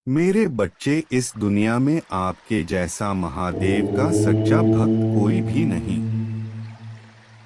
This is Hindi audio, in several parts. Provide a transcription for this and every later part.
मेरे बच्चे, इस दुनिया में आपके जैसा महादेव का सच्चा भक्त कोई भी नहीं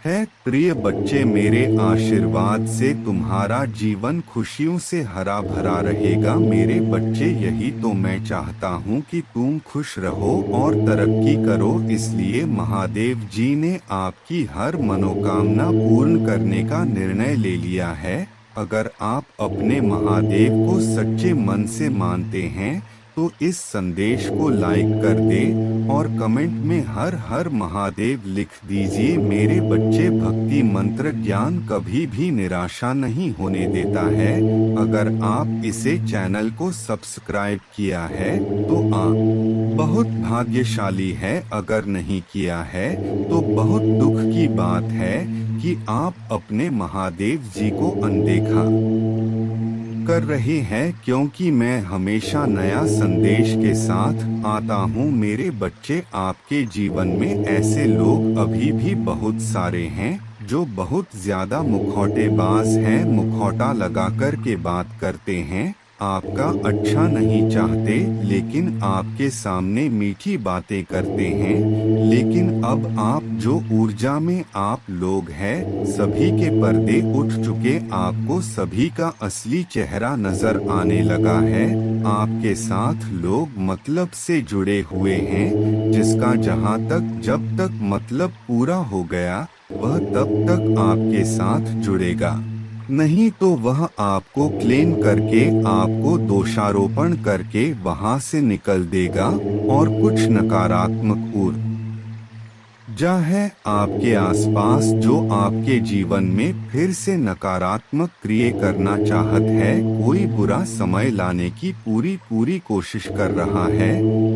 है। प्रिय बच्चे, मेरे आशीर्वाद से तुम्हारा जीवन खुशियों से हरा भरा रहेगा। मेरे बच्चे, यही तो मैं चाहता हूँ कि तुम खुश रहो और तरक्की करो। इसलिए महादेव जी ने आपकी हर मनोकामना पूर्ण करने का निर्णय ले लिया है। अगर आप अपने महादेव को सच्चे मन से मानते हैं तो इस संदेश को लाइक कर दे और कमेंट में हर हर महादेव लिख दीजिए। मेरे बच्चे, भक्ति मंत्र ज्ञान कभी भी निराशा नहीं होने देता है। अगर आप इसे चैनल को सब्सक्राइब किया है तो आप बहुत भाग्यशाली है। अगर नहीं किया है तो बहुत दुख की बात है कि आप अपने महादेव जी को अनदेखा कर रहे हैं, क्योंकि मैं हमेशा नया संदेश के साथ आता हूँ। मेरे बच्चे, आपके जीवन में ऐसे लोग अभी भी बहुत सारे हैं जो बहुत ज्यादा मुखौटेबाज हैं, मुखौटा लगा कर के बात करते हैं, आपका अच्छा नहीं चाहते, लेकिन आपके सामने मीठी बातें करते हैं। लेकिन अब आप जो ऊर्जा में आप लोग हैं, सभी के पर्दे उठ चुके, आपको सभी का असली चेहरा नजर आने लगा है। आपके साथ लोग मतलब से जुड़े हुए हैं, जिसका जहां तक जब तक मतलब पूरा हो गया वह तब तक आपके साथ जुड़ेगा, नहीं तो वह आपको क्लेम करके, आपको दोषारोपण करके वहां से निकल देगा। और कुछ नकारात्मक ऊर्जा है आपके आसपास जो आपके जीवन में फिर से नकारात्मक क्रिया करना चाहत है। कोई बुरा समय लाने की पूरी कोशिश कर रहा है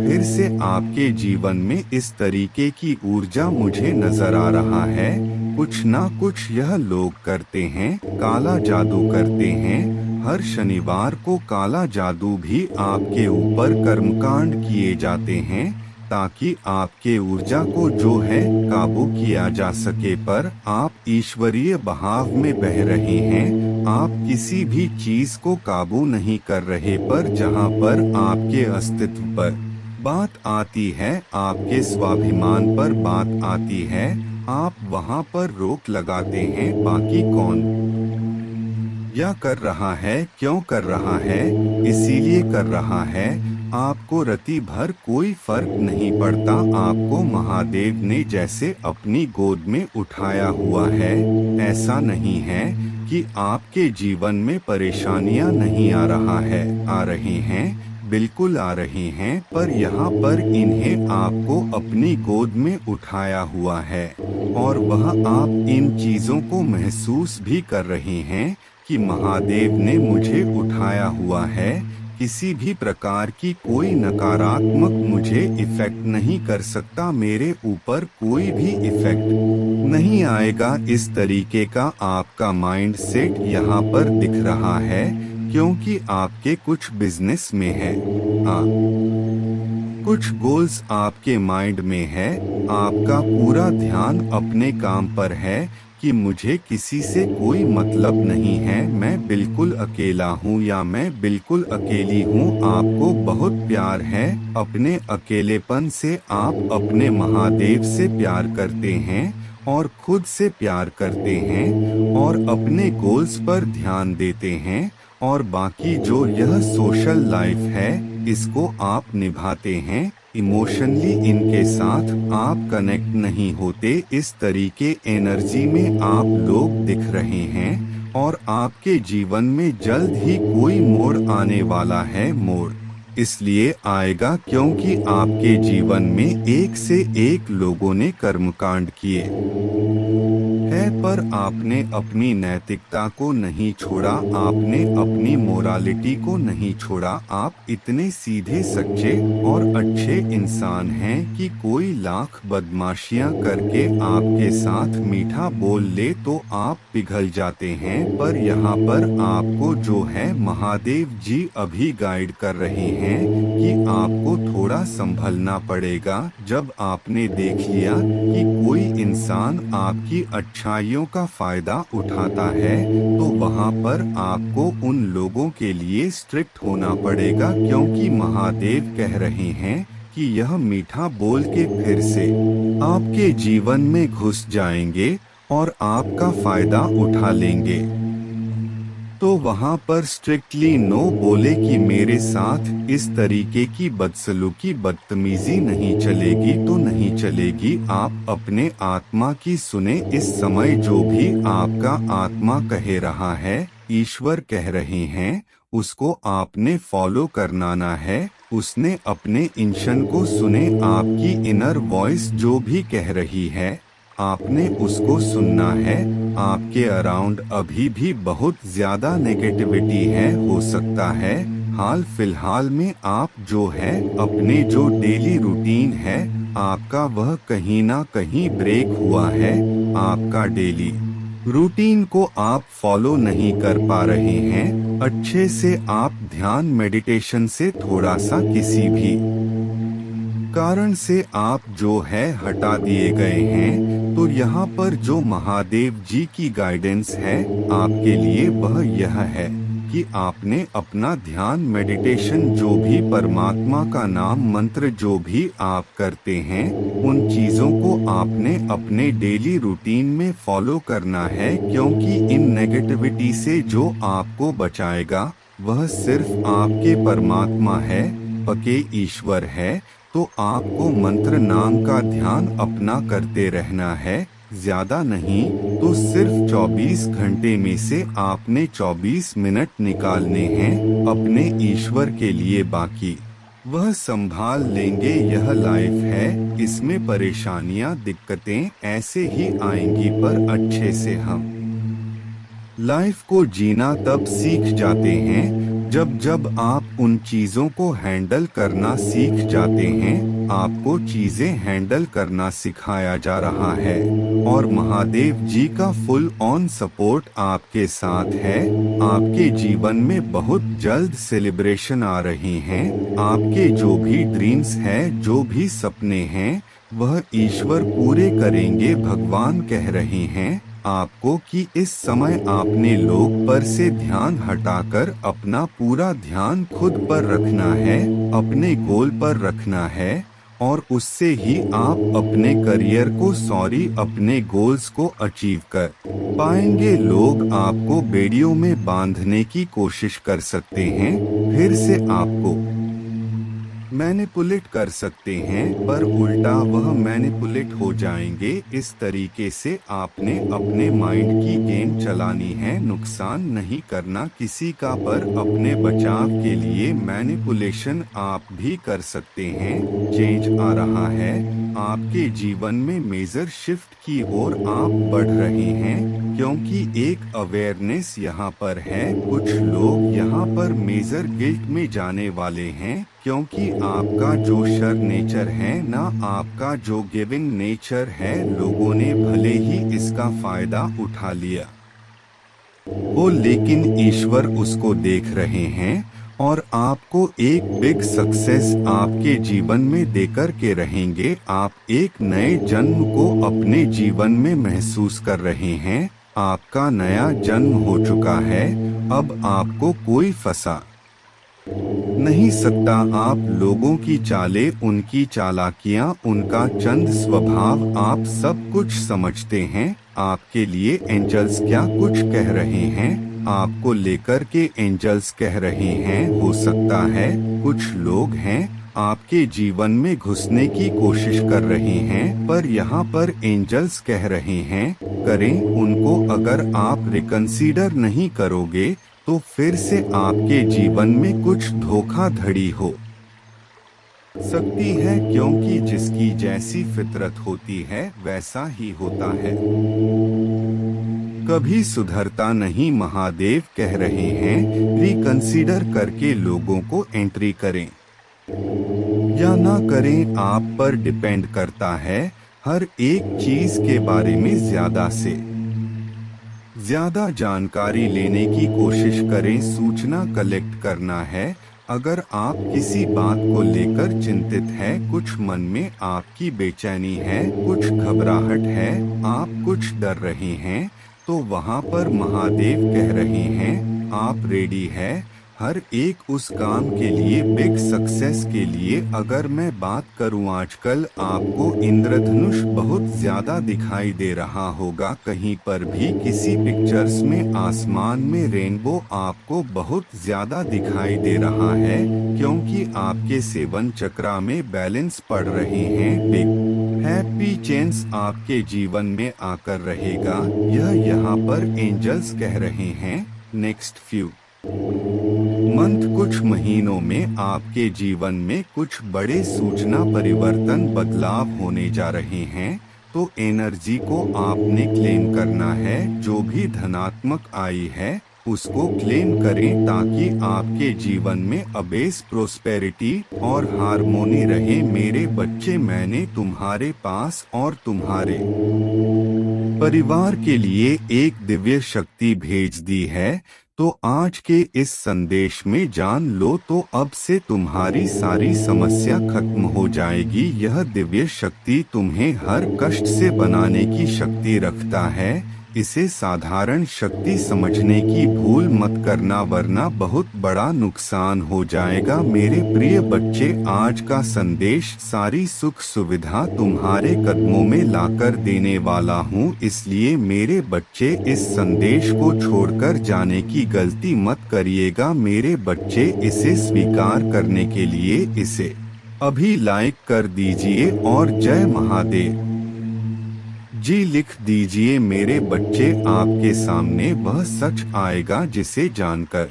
फिर से आपके जीवन में। इस तरीके की ऊर्जा मुझे नजर आ रहा है। कुछ ना कुछ यह लोग करते हैं, काला जादू करते हैं। हर शनिवार को काला जादू भी आपके ऊपर कर्मकांड किए जाते हैं ताकि आपके ऊर्जा को जो है काबू किया जा सके। पर आप ईश्वरीय बहाव में बह रहे हैं, आप किसी भी चीज को काबू नहीं कर रहे। पर जहां पर आपके अस्तित्व पर बात आती है, आपके स्वाभिमान पर बात आती है, आप वहां पर रोक लगाते हैं। बाकी कौन या कर रहा है, क्यों कर रहा है, इसीलिए कर रहा है, आपको रति भर कोई फर्क नहीं पड़ता। आपको महादेव ने जैसे अपनी गोद में उठाया हुआ है। ऐसा नहीं है कि आपके जीवन में परेशानियां नहीं आ रहा है, आ रही हैं, बिल्कुल आ रही हैं, पर यहाँ पर इन्हें आपको अपनी गोद में उठाया हुआ है और वह आप इन चीजों को महसूस भी कर रहे हैं कि महादेव ने मुझे उठाया हुआ है। किसी भी प्रकार की कोई नकारात्मक मुझे इफेक्ट नहीं कर सकता, मेरे ऊपर कोई भी इफेक्ट नहीं आएगा। इस तरीके का आपका माइंड सेट यहाँ पर दिख रहा है, क्योंकि आपके कुछ बिजनेस में है, कुछ गोल्स आपके माइंड में है। आपका पूरा ध्यान अपने काम पर है कि मुझे किसी से कोई मतलब नहीं है, मैं बिल्कुल अकेला हूँ या मैं बिल्कुल अकेली हूँ। आपको बहुत प्यार है। अपने अकेलेपन से आप अपने महादेव से प्यार करते हैं और खुद से प्यार करते हैं और अपने गोल्स पर ध्यान देते हैं। और बाकी जो यह सोशल लाइफ है, इसको आप निभाते हैं। इमोशनली इनके साथ आप कनेक्ट नहीं होते। इस तरीके एनर्जी में आप लोग दिख रहे हैं और आपके जीवन में जल्द ही कोई मोड़ आने वाला है। मोड़ इसलिए आएगा क्योंकि आपके जीवन में एक से एक लोगों ने कर्मकांड किए है, पर आपने अपनी नैतिकता को नहीं छोड़ा, आपने अपनी मोरालिटी को नहीं छोड़ा। आप इतने सीधे, सच्चे और अच्छे इंसान हैं कि कोई लाख बदमाशियां करके आपके साथ मीठा बोल ले तो आप पिघल जाते हैं। पर यहाँ पर आपको जो है महादेव जी अभी गाइड कर रहे हैं कि आपको थोड़ा संभलना पड़ेगा। जब आपने देख लिया कि कोई इंसान आपकी अच्छाई अच्छाइयों का फायदा उठाता है तो वहाँ पर आपको उन लोगों के लिए स्ट्रिक्ट होना पड़ेगा, क्योंकि महादेव कह रहे हैं कि यह मीठा बोल के फिर से आपके जीवन में घुस जाएंगे और आपका फायदा उठा लेंगे। तो वहाँ पर स्ट्रिक्टली नो बोले कि मेरे साथ इस तरीके की बदसलूकी बदतमीजी नहीं चलेगी तो नहीं चलेगी। आप अपने आत्मा की सुने। इस समय जो भी आपका आत्मा कह रहा है, ईश्वर कह रहे हैं, उसको आपने फॉलो करना है। उसने अपने इंशन को सुने। आपकी इनर वॉइस जो भी कह रही है, आपने उसको सुनना है। आपके अराउंड अभी भी बहुत ज्यादा नेगेटिविटी है। हो सकता है हाल फिलहाल में आप जो है अपने जो डेली रूटीन है आपका, वह कहीं ना कहीं ब्रेक हुआ है। आपका डेली रूटीन को आप फॉलो नहीं कर पा रहे हैं अच्छे से। आप ध्यान मेडिटेशन से थोड़ा सा किसी भी कारण से आप जो है हटा दिए गए हैं। तो यहाँ पर जो महादेव जी की गाइडेंस है आपके लिए वह यह है कि आपने अपना ध्यान मेडिटेशन जो भी परमात्मा का नाम मंत्र जो भी आप करते हैं, उन चीजों को आपने अपने डेली रूटीन में फॉलो करना है, क्योंकि इन नेगेटिविटी से जो आपको बचाएगा वह सिर्फ आपके परमात्मा है, पके ईश्वर है। तो आपको मंत्र नाम का ध्यान अपना करते रहना है, ज्यादा नहीं तो सिर्फ 24 घंटे में से आपने 24 मिनट निकालने हैं अपने ईश्वर के लिए। बाकी वह संभाल लेंगे। यह लाइफ है, इसमें परेशानियां दिक्कतें ऐसे ही आएंगी, पर अच्छे से हम लाइफ को जीना तब सीख जाते हैं जब आप उन चीजों को हैंडल करना सीख जाते हैं। आपको चीजें हैंडल करना सिखाया जा रहा है और महादेव जी का फुल ऑन सपोर्ट आपके साथ है। आपके जीवन में बहुत जल्द सेलिब्रेशन आ रहे हैं। आपके जो भी ड्रीम्स हैं, जो भी सपने हैं, वह ईश्वर पूरे करेंगे। भगवान कह रहे हैं आपको कि इस समय आपने लोग पर से ध्यान हटाकर अपना पूरा ध्यान खुद पर रखना है, अपने गोल पर रखना है, और उससे ही आप अपने करियर को अपने गोल्स को अचीव कर पाएंगे। लोग आपको बेड़ियों में बांधने की कोशिश कर सकते हैं, फिर से आपको मैनिपुलेट कर सकते हैं, पर उल्टा वह मैनिपुलेट हो जाएंगे। इस तरीके से आपने अपने माइंड की गेम चलानी है, नुकसान नहीं करना किसी का, पर अपने बचाव के लिए मैनिपुलेशन आप भी कर सकते हैं। चेंज आ रहा है आपके जीवन में, मेजर शिफ्ट की ओर आप बढ़ रहे हैं, क्योंकि एक अवेयरनेस यहाँ पर है। कुछ लोग यहाँ पर मेजर गिल्ट में जाने वाले हैं, क्योंकि आपका जो शर नेचर है ना, आपका जो गिविंग नेचर है, लोगों ने भले ही इसका फायदा उठा लिया वो, लेकिन ईश्वर उसको देख रहे हैं और आपको एक बिग सक्सेस आपके जीवन में देकर के रहेंगे। आप एक नए जन्म को अपने जीवन में महसूस कर रहे हैं। आपका नया जन्म हो चुका है, अब आपको कोई फंसा नहीं सकता। आप लोगों की चालें, उनकी चालाकियां, उनका चंद स्वभाव आप सब कुछ समझते हैं। आपके लिए एंजल्स क्या कुछ कह रहे हैं, आपको लेकर के एंजल्स कह रहे हैं। हो सकता है कुछ लोग हैं आपके जीवन में घुसने की कोशिश कर रहे हैं, पर यहाँ पर एंजल्स कह रहे हैं करें उनको। अगर आप रिकंसीडर नहीं करोगे तो फिर से आपके जीवन में कुछ धोखाधड़ी हो सकती है, क्योंकि जिसकी जैसी फितरत होती है वैसा ही होता है, कभी सुधरता नहीं। महादेव कह रहे हैं रिकंसीडर करके लोगों को एंट्री करें या ना करें, आप पर डिपेंड करता है। हर एक चीज के बारे में ज्यादा से ज्यादा जानकारी लेने की कोशिश करें, सूचना कलेक्ट करना है। अगर आप किसी बात को लेकर चिंतित हैं, कुछ मन में आपकी बेचैनी है, कुछ घबराहट है, आप कुछ डर रहे हैं, तो वहाँ पर महादेव कह रहे हैं, आप रेडी है हर एक उस काम के लिए, बिग सक्सेस के लिए। अगर मैं बात करूं, आजकल आपको इंद्रधनुष बहुत ज्यादा दिखाई दे रहा होगा, कहीं पर भी किसी पिक्चर्स में आसमान में रेनबो आपको बहुत ज्यादा दिखाई दे रहा है, क्योंकि आपके सेवन चक्रा में बैलेंस पड़ रहे हैं। बिग हैप्पी चेंज आपके जीवन में आकर रहेगा, यह यहाँ पर एंजल्स कह रहे हैं। नेक्स्ट फ्यू मंथ, कुछ महीनों में आपके जीवन में कुछ बड़े सूचना परिवर्तन बदलाव होने जा रहे हैं, तो एनर्जी को आपने क्लेम करना है। जो भी धनात्मक आई है उसको क्लेम करें, ताकि आपके जीवन में अबेस प्रोस्पेरिटी और हार्मोनी रहे। मेरे बच्चे, मैंने तुम्हारे पास और तुम्हारे परिवार के लिए एक दिव्य शक्ति भेज दी है, तो आज के इस संदेश में जान लो, तो अब से तुम्हारी सारी समस्या खत्म हो जाएगी। यह दिव्य शक्ति तुम्हें हर कष्ट से बनाने की शक्ति रखता है। इसे साधारण शक्ति समझने की भूल मत करना, वरना बहुत बड़ा नुकसान हो जाएगा। मेरे प्रिय बच्चे, आज का संदेश सारी सुख सुविधा तुम्हारे कदमों में लाकर देने वाला हूँ, इसलिए मेरे बच्चे इस संदेश को छोड़कर जाने की गलती मत करिएगा। मेरे बच्चे, इसे स्वीकार करने के लिए इसे अभी लाइक कर दीजिए और जय महादेव जी लिख दीजिए। मेरे बच्चे, आपके सामने वह सच आएगा जिसे जानकर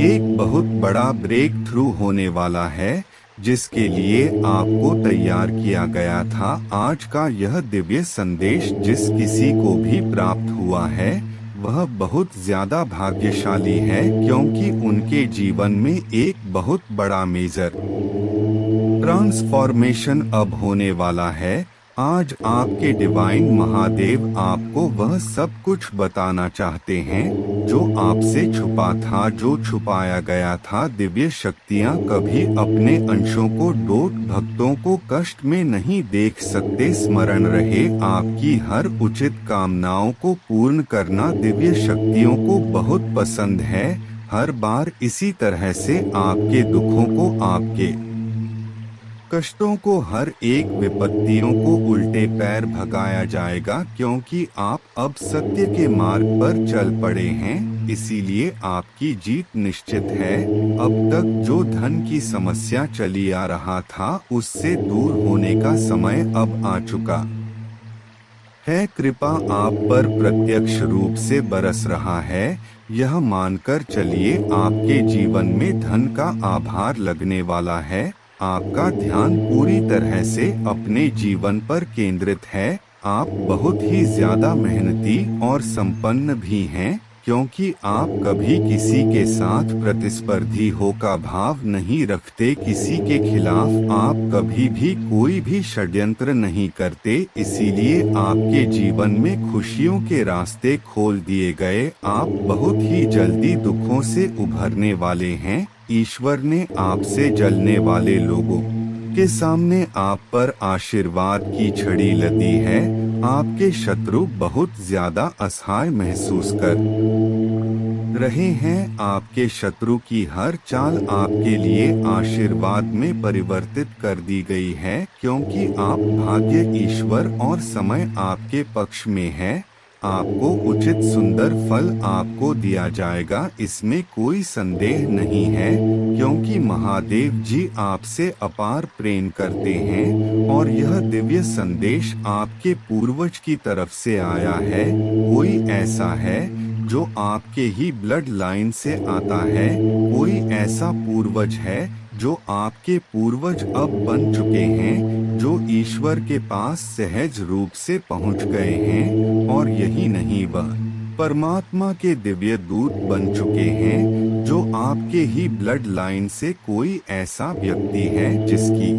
एक बहुत बड़ा ब्रेक थ्रू होने वाला है, जिसके लिए आपको तैयार किया गया था। आज का यह दिव्य संदेश जिस किसी को भी प्राप्त हुआ है, वह बहुत ज्यादा भाग्यशाली है, क्योंकि उनके जीवन में एक बहुत बड़ा मेजर ट्रांसफॉर्मेशन अब होने वाला है। आज आपके डिवाइन महादेव आपको वह सब कुछ बताना चाहते हैं जो आपसे छुपा था, जो छुपाया गया था। दिव्य शक्तियाँ कभी अपने अंशों को डोट भक्तों को कष्ट में नहीं देख सकते। स्मरण रहे, आपकी हर उचित कामनाओं को पूर्ण करना दिव्य शक्तियों को बहुत पसंद है। हर बार इसी तरह से आपके दुखों को, आपके कष्टों को, हर एक विपत्तियों को उल्टे पैर भगाया जाएगा, क्योंकि आप अब सत्य के मार्ग पर चल पड़े हैं। इसीलिए आपकी जीत निश्चित है। अब तक जो धन की समस्या चली आ रहा था, उससे दूर होने का समय अब आ चुका है। कृपा आप पर प्रत्यक्ष रूप से बरस रहा है। यह मानकर चलिए, आपके जीवन में धन का आभार लगने वाला है। आपका ध्यान पूरी तरह से अपने जीवन पर केंद्रित है। आप बहुत ही ज्यादा मेहनती और संपन्न भी हैं, क्योंकि आप कभी किसी के साथ प्रतिस्पर्धी हो का भाव नहीं रखते। किसी के खिलाफ आप कभी भी कोई भी षड्यंत्र नहीं करते। इसीलिए आपके जीवन में खुशियों के रास्ते खोल दिए गए। आप बहुत ही जल्दी दुखों से उभरने वाले हैं। ईश्वर ने आपसे जलने वाले लोगों के सामने आप पर आशीर्वाद की छड़ी लदी है। आपके शत्रु बहुत ज्यादा असहाय महसूस कर रहे हैं। आपके शत्रु की हर चाल आपके लिए आशीर्वाद में परिवर्तित कर दी गई है, क्योंकि आप भाग्य, ईश्वर और समय आपके पक्ष में है। आपको उचित सुंदर फल आपको दिया जाएगा, इसमें कोई संदेह नहीं है, क्योंकि महादेव जी आपसे अपार प्रेम करते हैं और यह दिव्य संदेश आपके पूर्वज की तरफ से आया है। कोई ऐसा है जो आपके ही ब्लड लाइन से आता है। कोई ऐसा पूर्वज है जो आपके पूर्वज अब बन चुके हैं, जो ईश्वर के पास सहज रूप से पहुंच गए हैं। और यही नहीं, वह परमात्मा के दिव्य दूत बन चुके हैं, जो आपके ही ब्लड लाइन से कोई ऐसा व्यक्ति है जिसकी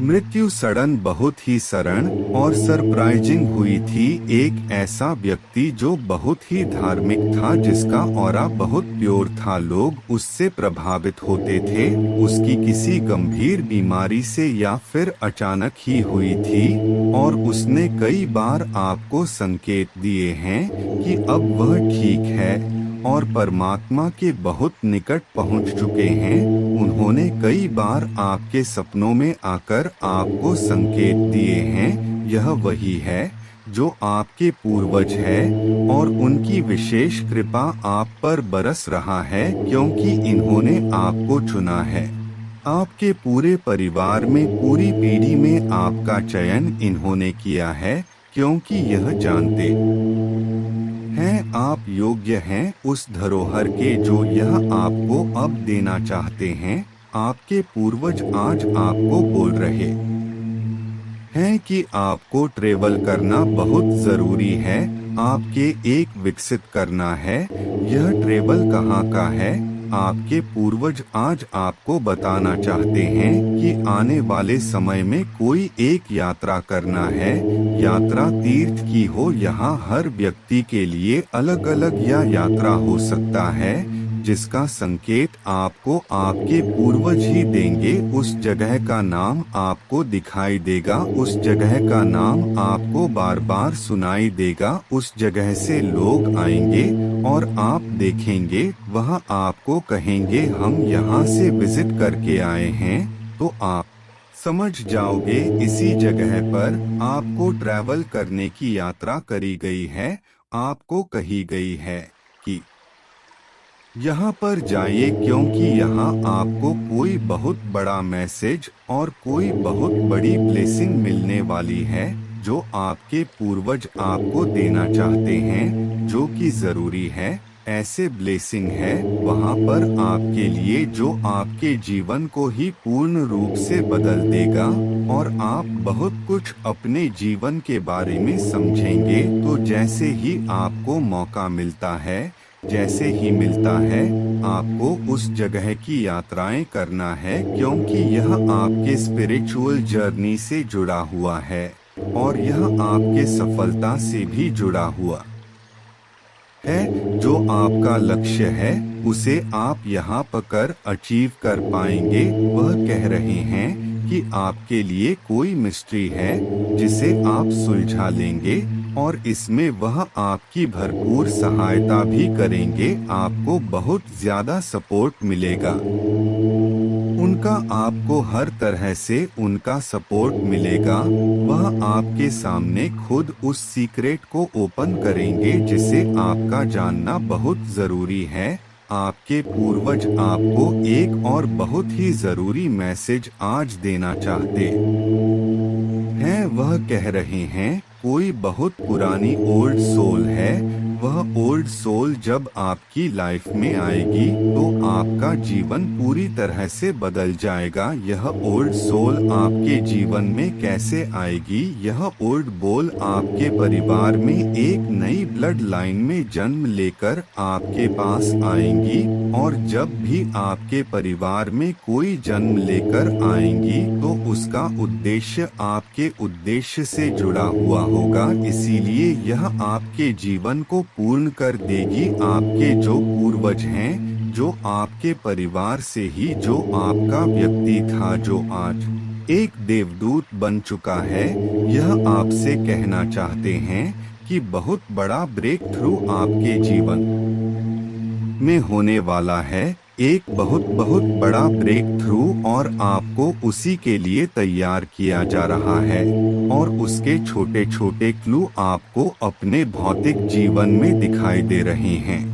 मृत्यु सडन बहुत ही सरण और सरप्राइजिंग हुई थी। एक ऐसा व्यक्ति जो बहुत ही धार्मिक था, जिसका ऑरा बहुत प्योर था, लोग उससे प्रभावित होते थे। उसकी किसी गंभीर बीमारी से या फिर अचानक ही हुई थी और उसने कई बार आपको संकेत दिए हैं कि अब वह ठीक है और परमात्मा के बहुत निकट पहुंच चुके हैं। उन्होंने कई बार आपके सपनों में आकर आपको संकेत दिए हैं। यह वही है जो आपके पूर्वज है और उनकी विशेष कृपा आप पर बरस रहा है, क्योंकि इन्होंने आपको चुना है। आपके पूरे परिवार में, पूरी पीढ़ी में आपका चयन इन्होंने किया है, क्योंकि यह जानते हैं आप योग्य हैं उस धरोहर के जो यह आपको अब देना चाहते हैं। आपके पूर्वज आज आपको बोल रहे हैं कि आपको ट्रेवल करना बहुत जरूरी है, आपके एक विकसित करना है। यह ट्रेवल कहाँ का है? आपके पूर्वज आज आपको बताना चाहते हैं कि आने वाले समय में कोई एक यात्रा करना है। यात्रा तीर्थ की हो, यहाँ हर व्यक्ति के लिए अलग अलग यात्रा हो सकता है, जिसका संकेत आपको आपके पूर्वज ही देंगे। उस जगह का नाम आपको दिखाई देगा, उस जगह का नाम आपको बार बार सुनाई देगा। उस जगह से लोग आएंगे और आप देखेंगे, वह आपको कहेंगे हम यहाँ से विजिट करके आए हैं, तो आप समझ जाओगे इसी जगह पर आपको ट्रैवल करने की यात्रा करी गई है। आपको कही गई है कि यहाँ पर जाइए, क्योंकि यहाँ आपको कोई बहुत बड़ा मैसेज और कोई बहुत बड़ी ब्लेसिंग मिलने वाली है, जो आपके पूर्वज आपको देना चाहते हैं, जो कि जरूरी है। ऐसे ब्लेसिंग है वहाँ पर आपके लिए जो आपके जीवन को ही पूर्ण रूप से बदल देगा और आप बहुत कुछ अपने जीवन के बारे में समझेंगे। तो जैसे ही आपको मौका मिलता है, जैसे ही मिलता है, आपको उस जगह की यात्राएं करना है, क्योंकि यह आपके स्पिरिचुअल जर्नी से जुड़ा हुआ है और यह आपके सफलता से भी जुड़ा हुआ है। जो आपका लक्ष्य है उसे आप यहाँ पकर अचीव कर पाएंगे। वह कह रहे हैं कि आपके लिए कोई मिस्ट्री है जिसे आप सुलझा लेंगे और इसमें वह आपकी भरपूर सहायता भी करेंगे। आपको बहुत ज्यादा सपोर्ट मिलेगा उनका, आपको हर तरह से उनका सपोर्ट मिलेगा। वह आपके सामने खुद उस सीक्रेट को ओपन करेंगे जिसे आपका जानना बहुत जरूरी है। आपके पूर्वज आपको एक और बहुत ही जरूरी मैसेज आज देना चाहते हैं। वह कह रहे हैं कोई बहुत पुरानी ओल्ड सोल है। वह ओल्ड सोल जब आपकी लाइफ में आएगी तो आपका जीवन पूरी तरह से बदल जाएगा। यह ओल्ड सोल आपके जीवन में कैसे आएगी? यह ओल्ड सोल आपके परिवार में एक नई ब्लड लाइन में जन्म लेकर आपके पास आएंगी और जब भी आपके परिवार में कोई जन्म लेकर आएंगी तो उसका उद्देश्य आपके उद्देश्य से जुड़ा हुआ होगा। इसीलिए यह आपके जीवन को पूर्ण कर देगी। आपके जो पूर्वज हैं, जो आपके परिवार से ही जो आपका व्यक्ति था, जो आज एक देवदूत बन चुका है, यह आपसे कहना चाहते हैं कि बहुत बड़ा ब्रेक थ्रू आपके जीवन में होने वाला है। एक बहुत बहुत बड़ा ब्रेक थ्रू और आपको उसी के लिए तैयार किया जा रहा है और उसके छोटे छोटे क्लू आपको अपने भौतिक जीवन में दिखाई दे रहे हैं।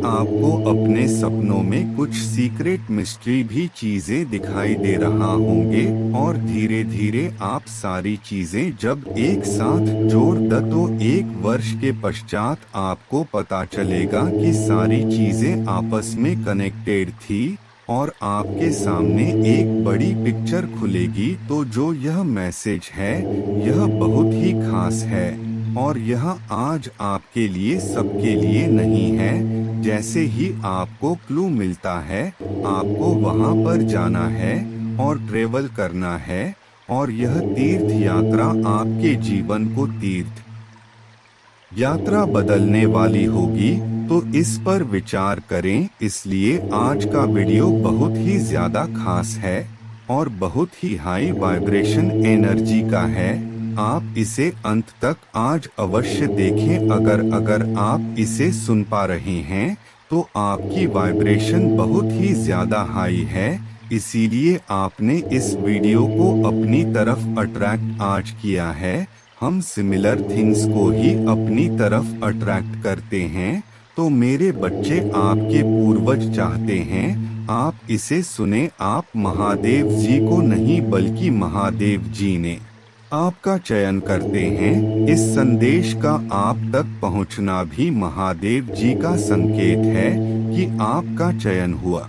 आपको अपने सपनों में कुछ सीक्रेट मिस्ट्री भी चीजें दिखाई दे रहा होंगे और धीरे धीरे आप सारी चीजें जब एक साथ जोड़ द तो 1 वर्ष के पश्चात आपको पता चलेगा कि सारी चीजें आपस में कनेक्टेड थी और आपके सामने एक बड़ी पिक्चर खुलेगी। तो जो यह मैसेज है यह बहुत ही खास है और यह आज आपके लिए सबके लिए नहीं है। जैसे ही आपको क्लू मिलता है, आपको वहां पर जाना है और ट्रेवल करना है, और यह तीर्थ यात्रा आपके जीवन को तीर्थ यात्रा बदलने वाली होगी। तो इस पर विचार करें। इसलिए आज का वीडियो बहुत ही ज्यादा खास है और बहुत ही हाई वाइब्रेशन एनर्जी का है। आप इसे अंत तक आज अवश्य देखें। अगर आप इसे सुन पा रहे हैं तो आपकी वाइब्रेशन बहुत ही ज्यादा हाई है, इसीलिए आपने इस वीडियो को अपनी तरफ अट्रैक्ट आज किया है। हम सिमिलर थिंग्स को ही अपनी तरफ अट्रैक्ट करते हैं। तो मेरे बच्चे, आपके पूर्वज चाहते हैं आप इसे सुने। आप महादेव जी को नहीं बल्कि महादेव जी ने आपका चयन करते हैं। इस संदेश का आप तक पहुंचना भी महादेव जी का संकेत है कि आपका चयन हुआ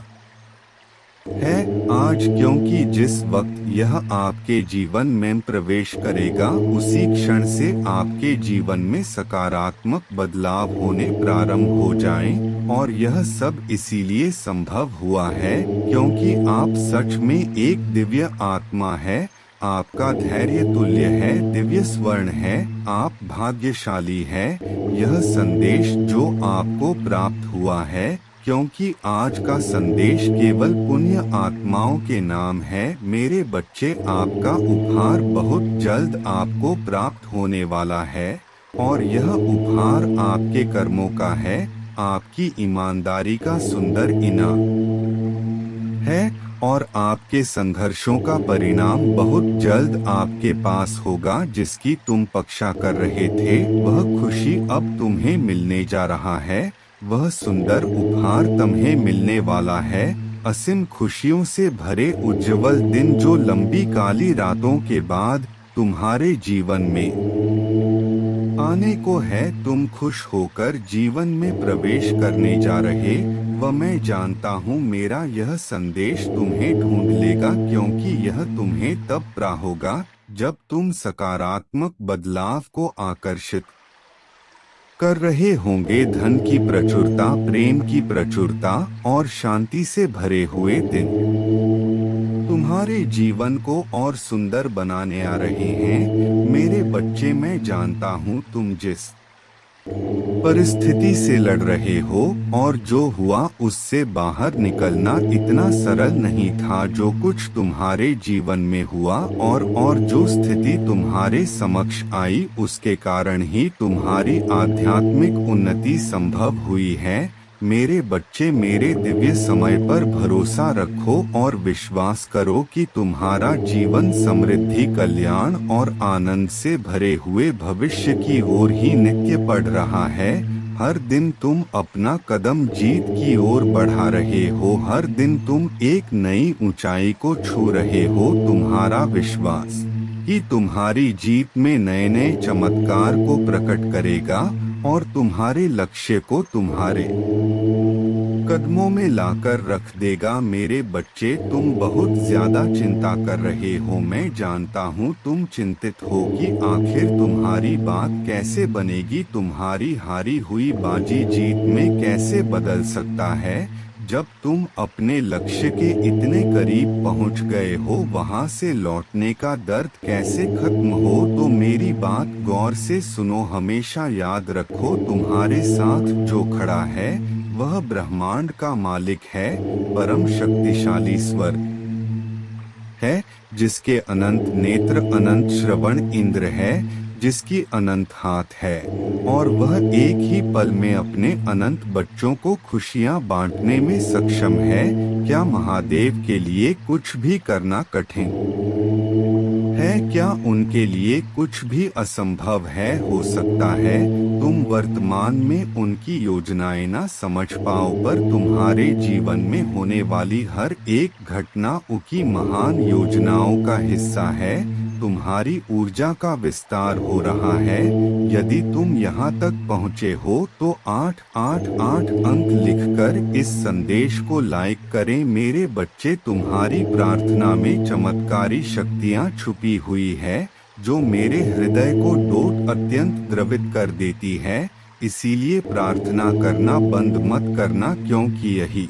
है आज, क्योंकि जिस वक्त यह आपके जीवन में प्रवेश करेगा उसी क्षण से आपके जीवन में सकारात्मक बदलाव होने प्रारंभ हो जाएं। और यह सब इसीलिए संभव हुआ है क्योंकि आप सच में एक दिव्य आत्मा है। आपका धैर्य तुल्य है, दिव्य स्वर्ण है, आप भाग्यशाली है। यह संदेश जो आपको प्राप्त हुआ है, क्योंकि आज का संदेश केवल पुण्य आत्माओं के नाम है। मेरे बच्चे, आपका उपहार बहुत जल्द आपको प्राप्त होने वाला है और यह उपहार आपके कर्मों का है, आपकी ईमानदारी का सुंदर इनाम है और आपके संघर्षों का परिणाम बहुत जल्द आपके पास होगा। जिसकी तुम पक्षा कर रहे थे वह खुशी अब तुम्हें मिलने जा रहा है। वह सुंदर उपहार तुम्हें मिलने वाला है, असीम खुशियों से भरे उज्जवल दिन जो लंबी काली रातों के बाद तुम्हारे जीवन में आने को है। तुम खुश होकर जीवन में प्रवेश करने जा रहे व मैं जानता हूँ मेरा यह संदेश तुम्हें ढूंढ लेगा, क्योंकि यह तुम्हें तब प्राप्त होगा जब तुम सकारात्मक बदलाव को आकर्षित कर रहे होंगे। धन की प्रचुरता, प्रेम की प्रचुरता और शांति से भरे हुए दिन तुम्हारे जीवन को और सुंदर बनाने आ रहे हैं। मेरे बच्चे, मैं जानता हूँ तुम जिस परिस्थिति से लड़ रहे हो और जो हुआ उससे बाहर निकलना इतना सरल नहीं था। जो कुछ तुम्हारे जीवन में हुआ और जो स्थिति तुम्हारे समक्ष आई उसके कारण ही तुम्हारी आध्यात्मिक उन्नति संभव हुई है। मेरे बच्चे, मेरे दिव्य समय पर भरोसा रखो और विश्वास करो कि तुम्हारा जीवन समृद्धि, कल्याण और आनंद से भरे हुए भविष्य की ओर ही नित्य बढ़ रहा है। हर दिन तुम अपना कदम जीत की ओर बढ़ा रहे हो, हर दिन तुम एक नई ऊंचाई को छू रहे हो। तुम्हारा विश्वास कि तुम्हारी जीत में नए नए चमत्कार को प्रकट करेगा और तुम्हारे लक्ष्य को तुम्हारे कदमों में लाकर रख देगा। मेरे बच्चे, तुम बहुत ज्यादा चिंता कर रहे हो। मैं जानता हूँ तुम चिंतित हो कि आखिर तुम्हारी बात कैसे बनेगी, तुम्हारी हारी हुई बाजी जीत में कैसे बदल सकता है। जब तुम अपने लक्ष्य के इतने करीब पहुंच गए हो, वहां से लौटने का दर्द कैसे खत्म हो। तो मेरी बात गौर से सुनो, हमेशा याद रखो तुम्हारे साथ जो खड़ा है वह ब्रह्मांड का मालिक है, परम शक्तिशाली स्वर है, जिसके अनंत नेत्र, अनंत श्रवण इंद्र है, जिसकी अनंत हाथ है और वह एक ही पल में अपने अनंत बच्चों को खुशियां बांटने में सक्षम है। क्या महादेव के लिए कुछ भी करना कठिन है? क्या उनके लिए कुछ भी असंभव है? हो सकता है तुम वर्तमान में उनकी योजनाएं ना समझ पाओ, पर तुम्हारे जीवन में होने वाली हर एक घटना उनकी महान योजनाओं का हिस्सा है। तुम्हारी ऊर्जा का विस्तार हो रहा है। यदि तुम यहाँ तक पहुँचे हो तो 888 अंक लिखकर इस संदेश को लाइक करें। मेरे बच्चे, तुम्हारी प्रार्थना में चमत्कारी शक्तियाँ छुपी हुई है जो मेरे हृदय को अत्यंत द्रवित कर देती है। इसीलिए प्रार्थना करना बंद मत करना, क्योंकि यही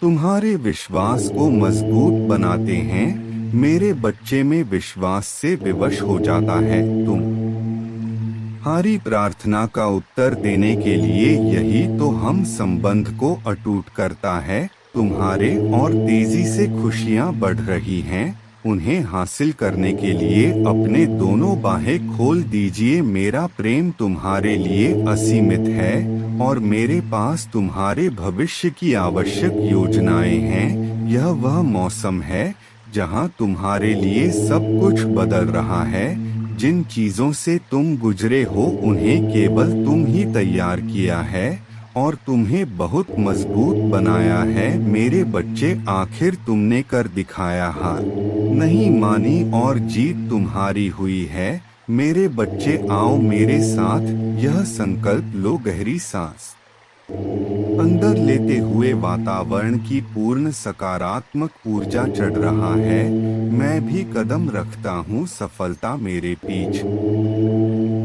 तुम्हारे विश्वास को मजबूत बनाते हैं। मेरे बच्चे में विश्वास से विवश हो जाता है। तुम्हारी प्रार्थना का उत्तर देने के लिए यही तो हम संबंध को अटूट करता है। तुम्हारे और तेजी से खुशियां बढ़ रही हैं, उन्हें हासिल करने के लिए अपने दोनों बाहें खोल दीजिए। मेरा प्रेम तुम्हारे लिए असीमित है और मेरे पास तुम्हारे भविष्य की आवश्यक योजनाएं हैं। यह वह मौसम है जहां तुम्हारे लिए सब कुछ बदल रहा है। जिन चीजों से तुम गुजरे हो उन्हें केवल तुम ही तैयार किया है और तुम्हें बहुत मजबूत बनाया है। मेरे बच्चे, आखिर तुमने कर दिखाया। हार नहीं मानी और जीत तुम्हारी हुई है। मेरे बच्चे, आओ मेरे साथ यह संकल्प लो। गहरी सांस अंदर लेते हुए वातावरण की पूर्ण सकारात्मक ऊर्जा चढ़ रहा है। मैं भी कदम रखता हूँ, सफलता मेरे पीछे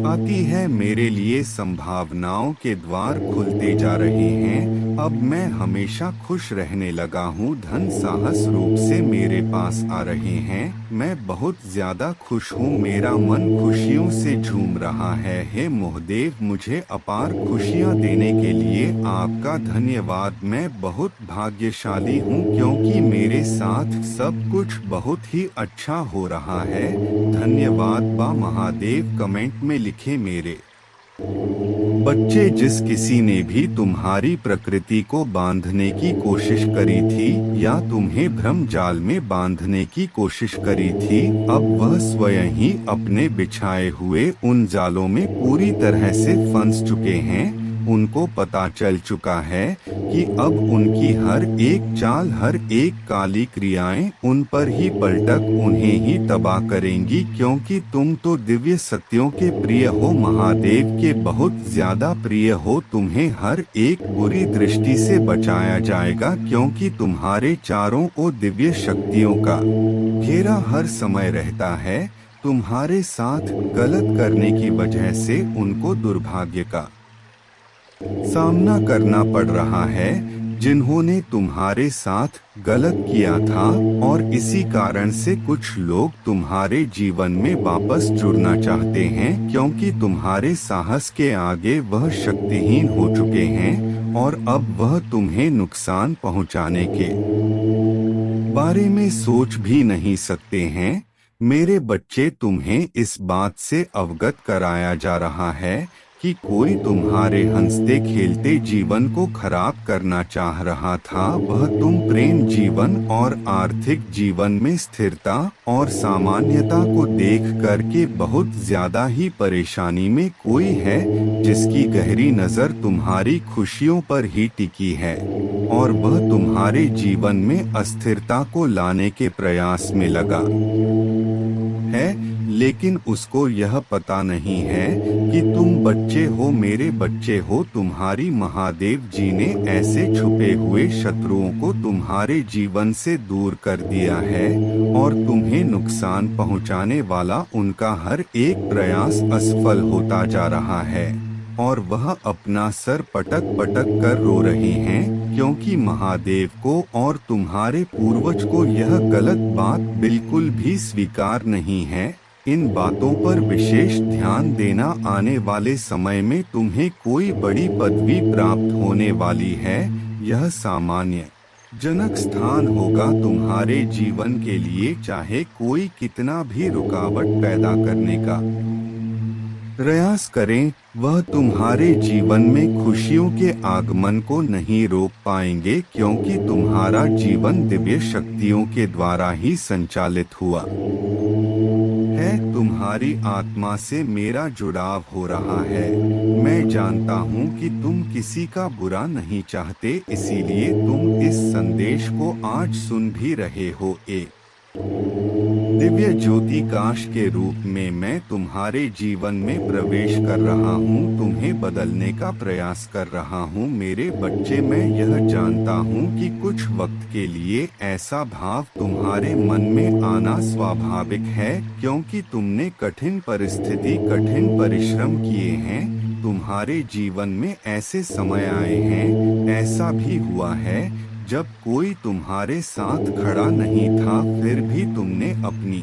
आती है। मेरे लिए संभावनाओं के द्वार खुलते जा रहे हैं। अब मैं हमेशा खुश रहने लगा हूँ। धन साहस रूप से मेरे पास आ रहे हैं। मैं बहुत ज्यादा खुश हूँ। मेरा मन खुशियों से झूम रहा है। हे महादेव, मुझे अपार खुशियाँ देने के लिए आपका धन्यवाद। मैं बहुत भाग्यशाली हूँ क्योंकि मेरे साथ सब कुछ बहुत ही अच्छा हो रहा है। धन्यवाद बा महादेव। कमेंट में लिखे मेरे बच्चे, जिस किसी ने भी तुम्हारी प्रकृति को बांधने की कोशिश करी थी या तुम्हें भ्रम जाल में बांधने की कोशिश करी थी, अब वह स्वयं ही अपने बिछाए हुए उन जालों में पूरी तरह से फंस चुके हैं। उनको पता चल चुका है कि अब उनकी हर एक चाल, हर एक काली क्रियाएं उन पर ही पलटक उन्हें ही तबाह करेंगी। क्योंकि तुम तो दिव्य सत्यों के प्रिय हो, महादेव के बहुत ज्यादा प्रिय हो। तुम्हें हर एक बुरी दृष्टि से बचाया जाएगा क्योंकि तुम्हारे चारों ओर दिव्य शक्तियों का घेरा हर समय रहता है। तुम्हारे साथ गलत करने की वजह से उनको दुर्भाग्य का सामना करना पड़ रहा है, जिन्होंने तुम्हारे साथ गलत किया था। और इसी कारण से कुछ लोग तुम्हारे जीवन में वापस जुड़ना चाहते हैं क्योंकि तुम्हारे साहस के आगे वह शक्तिहीन हो चुके हैं और अब वह तुम्हें नुकसान पहुंचाने के बारे में सोच भी नहीं सकते हैं। मेरे बच्चे, तुम्हें इस बात से अवगत कराया जा रहा है कि कोई तुम्हारे हंसते खेलते जीवन को खराब करना चाह रहा था। वह तुम प्रेम जीवन और आर्थिक जीवन में स्थिरता और सामान्यता को देख करके बहुत ज्यादा ही परेशानी में कोई है जिसकी गहरी नजर तुम्हारी खुशियों पर ही टिकी है और वह तुम्हारे जीवन में अस्थिरता को लाने के प्रयास में लगा है। लेकिन उसको यह पता नहीं है कि तुम बच्चे हो, मेरे बच्चे हो। तुम्हारी महादेव जी ने ऐसे छुपे हुए शत्रुओं को तुम्हारे जीवन से दूर कर दिया है और तुम्हें नुकसान पहुंचाने वाला उनका हर एक प्रयास असफल होता जा रहा है और वह अपना सर पटक पटक कर रो रहे हैं क्योंकि महादेव को और तुम्हारे पूर्वज को यह गलत बात बिल्कुल भी स्वीकार नहीं है। इन बातों पर विशेष ध्यान देना। आने वाले समय में तुम्हें कोई बड़ी पदवी प्राप्त होने वाली है। यह सामान्य जनक स्थान होगा तुम्हारे जीवन के लिए, चाहे कोई कितना भी रुकावट पैदा करने का प्रयास करें, वह तुम्हारे जीवन में खुशियों के आगमन को नहीं रोक पाएंगे क्योंकि तुम्हारा जीवन दिव्य शक्तियों के द्वारा ही संचालित हुआ है। तुम्हारी आत्मा से मेरा जुड़ाव हो रहा है। मैं जानता हूँ कि तुम किसी का बुरा नहीं चाहते, इसीलिए तुम इस संदेश को आज सुन भी रहे हो। एक दिव्य ज्योति काश के रूप में मैं तुम्हारे जीवन में प्रवेश कर रहा हूँ, तुम्हें बदलने का प्रयास कर रहा हूँ। मेरे बच्चे, मैं यह जानता हूँ कि कुछ वक्त के लिए ऐसा भाव तुम्हारे मन में आना स्वाभाविक है क्योंकि तुमने कठिन परिस्थिति, कठिन परिश्रम किए हैं। तुम्हारे जीवन में ऐसे समय आए हैं, ऐसा भी हुआ है जब कोई तुम्हारे साथ खड़ा नहीं था, फिर भी तुमने अपनी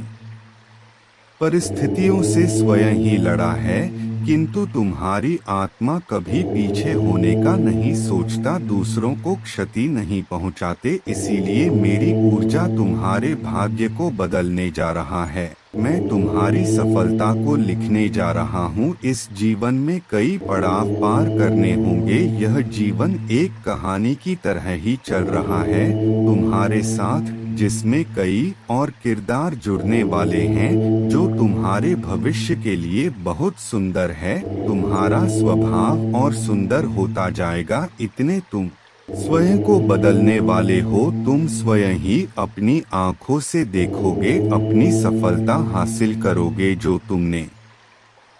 परिस्थितियों से स्वयं ही लड़ा है, किंतु तुम्हारी आत्मा कभी पीछे होने का नहीं सोचता, दूसरों को क्षति नहीं पहुंचाते। इसीलिए मेरी ऊर्जा तुम्हारे भाग्य को बदलने जा रहा है। मैं तुम्हारी सफलता को लिखने जा रहा हूँ। इस जीवन में कई पड़ाव पार करने होंगे। यह जीवन एक कहानी की तरह ही चल रहा है तुम्हारे साथ, जिसमें कई और किरदार जुड़ने वाले हैं, जो तुम्हारे भविष्य के लिए बहुत सुंदर है। तुम्हारा स्वभाव और सुंदर होता जाएगा। इतने तुम स्वयं को बदलने वाले हो। तुम स्वयं ही अपनी आंखों से देखोगे, अपनी सफलता हासिल करोगे जो तुमने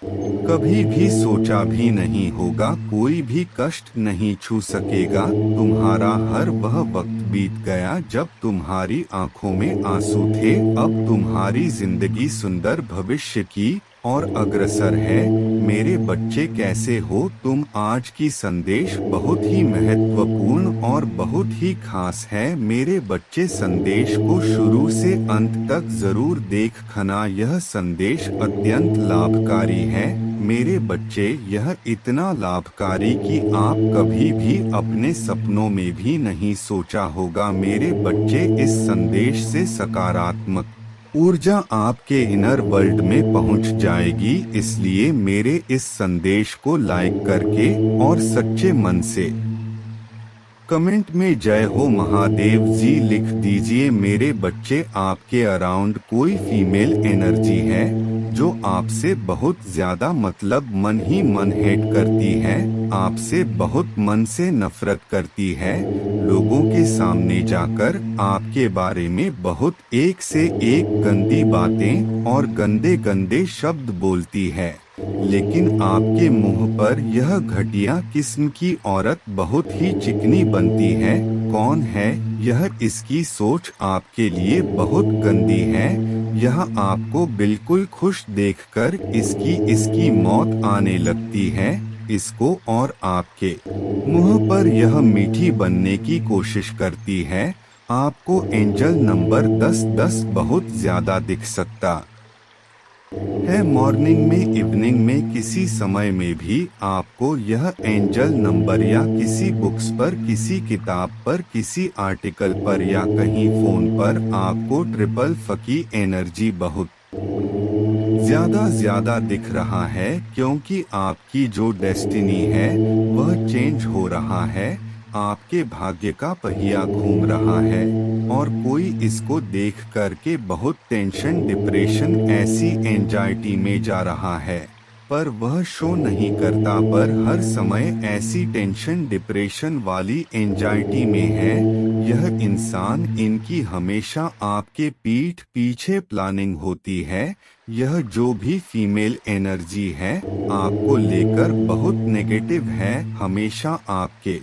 कभी भी सोचा भी नहीं होगा। कोई भी कष्ट नहीं छू सकेगा। तुम्हारा हर वह वक्त बीत गया जब तुम्हारी आंखों में आंसू थे। अब तुम्हारी जिंदगी सुंदर भविष्य की और अग्रसर है। मेरे बच्चे कैसे हो तुम? आज की संदेश बहुत ही महत्वपूर्ण और बहुत ही खास है। मेरे बच्चे, संदेश को शुरू से अंत तक जरूर देखना। यह संदेश अत्यंत लाभकारी है मेरे बच्चे। यह इतना लाभकारी कि आप कभी भी अपने सपनों में भी नहीं सोचा होगा। मेरे बच्चे, इस संदेश से सकारात्मक ऊर्जा आपके इनर वर्ल्ड में पहुंच जाएगी। इसलिए मेरे इस संदेश को लाइक करके और सच्चे मन से कमेंट में जय हो महादेव जी लिख दीजिए। मेरे बच्चे, आपके अराउंड कोई फीमेल एनर्जी है जो आपसे बहुत ज्यादा मतलब मन ही मन हेट करती है, आपसे बहुत मन से नफरत करती है। लोगों के सामने जाकर आपके बारे में बहुत एक से एक गंदी बातें और गंदे गंदे शब्द बोलती है, लेकिन आपके मुंह पर यह घटिया किस्म की औरत बहुत ही चिकनी बनती है। कौन है यह? इसकी सोच आपके लिए बहुत गंदी है। यह आपको बिल्कुल खुश देखकर इसकी मौत आने लगती है इसको, और आपके मुंह पर यह मीठी बनने की कोशिश करती है। आपको एंजल नंबर 1010 बहुत ज्यादा दिख सकता है। मॉर्निंग में, इवनिंग में, किसी समय में भी आपको यह एंजल नंबर या किसी बुक्स पर, किसी किताब पर, किसी आर्टिकल पर या कहीं फोन पर आपको ट्रिपल फकी एनर्जी बहुत ज्यादा दिख रहा है, क्योंकि आपकी जो डेस्टिनी है वह चेंज हो रहा है। आपके भाग्य का पहिया घूम रहा है और कोई इसको देख करके बहुत टेंशन, डिप्रेशन, ऐसी एंजाइटी में जा रहा है, पर वह शो नहीं करता, पर हर समय ऐसी टेंशन, डिप्रेशन वाली एंजाइटी में है यह इंसान। इनकी हमेशा आपके पीठ पीछे प्लानिंग होती है। यह जो भी फीमेल एनर्जी है आपको लेकर बहुत नेगेटिव है, हमेशा आपके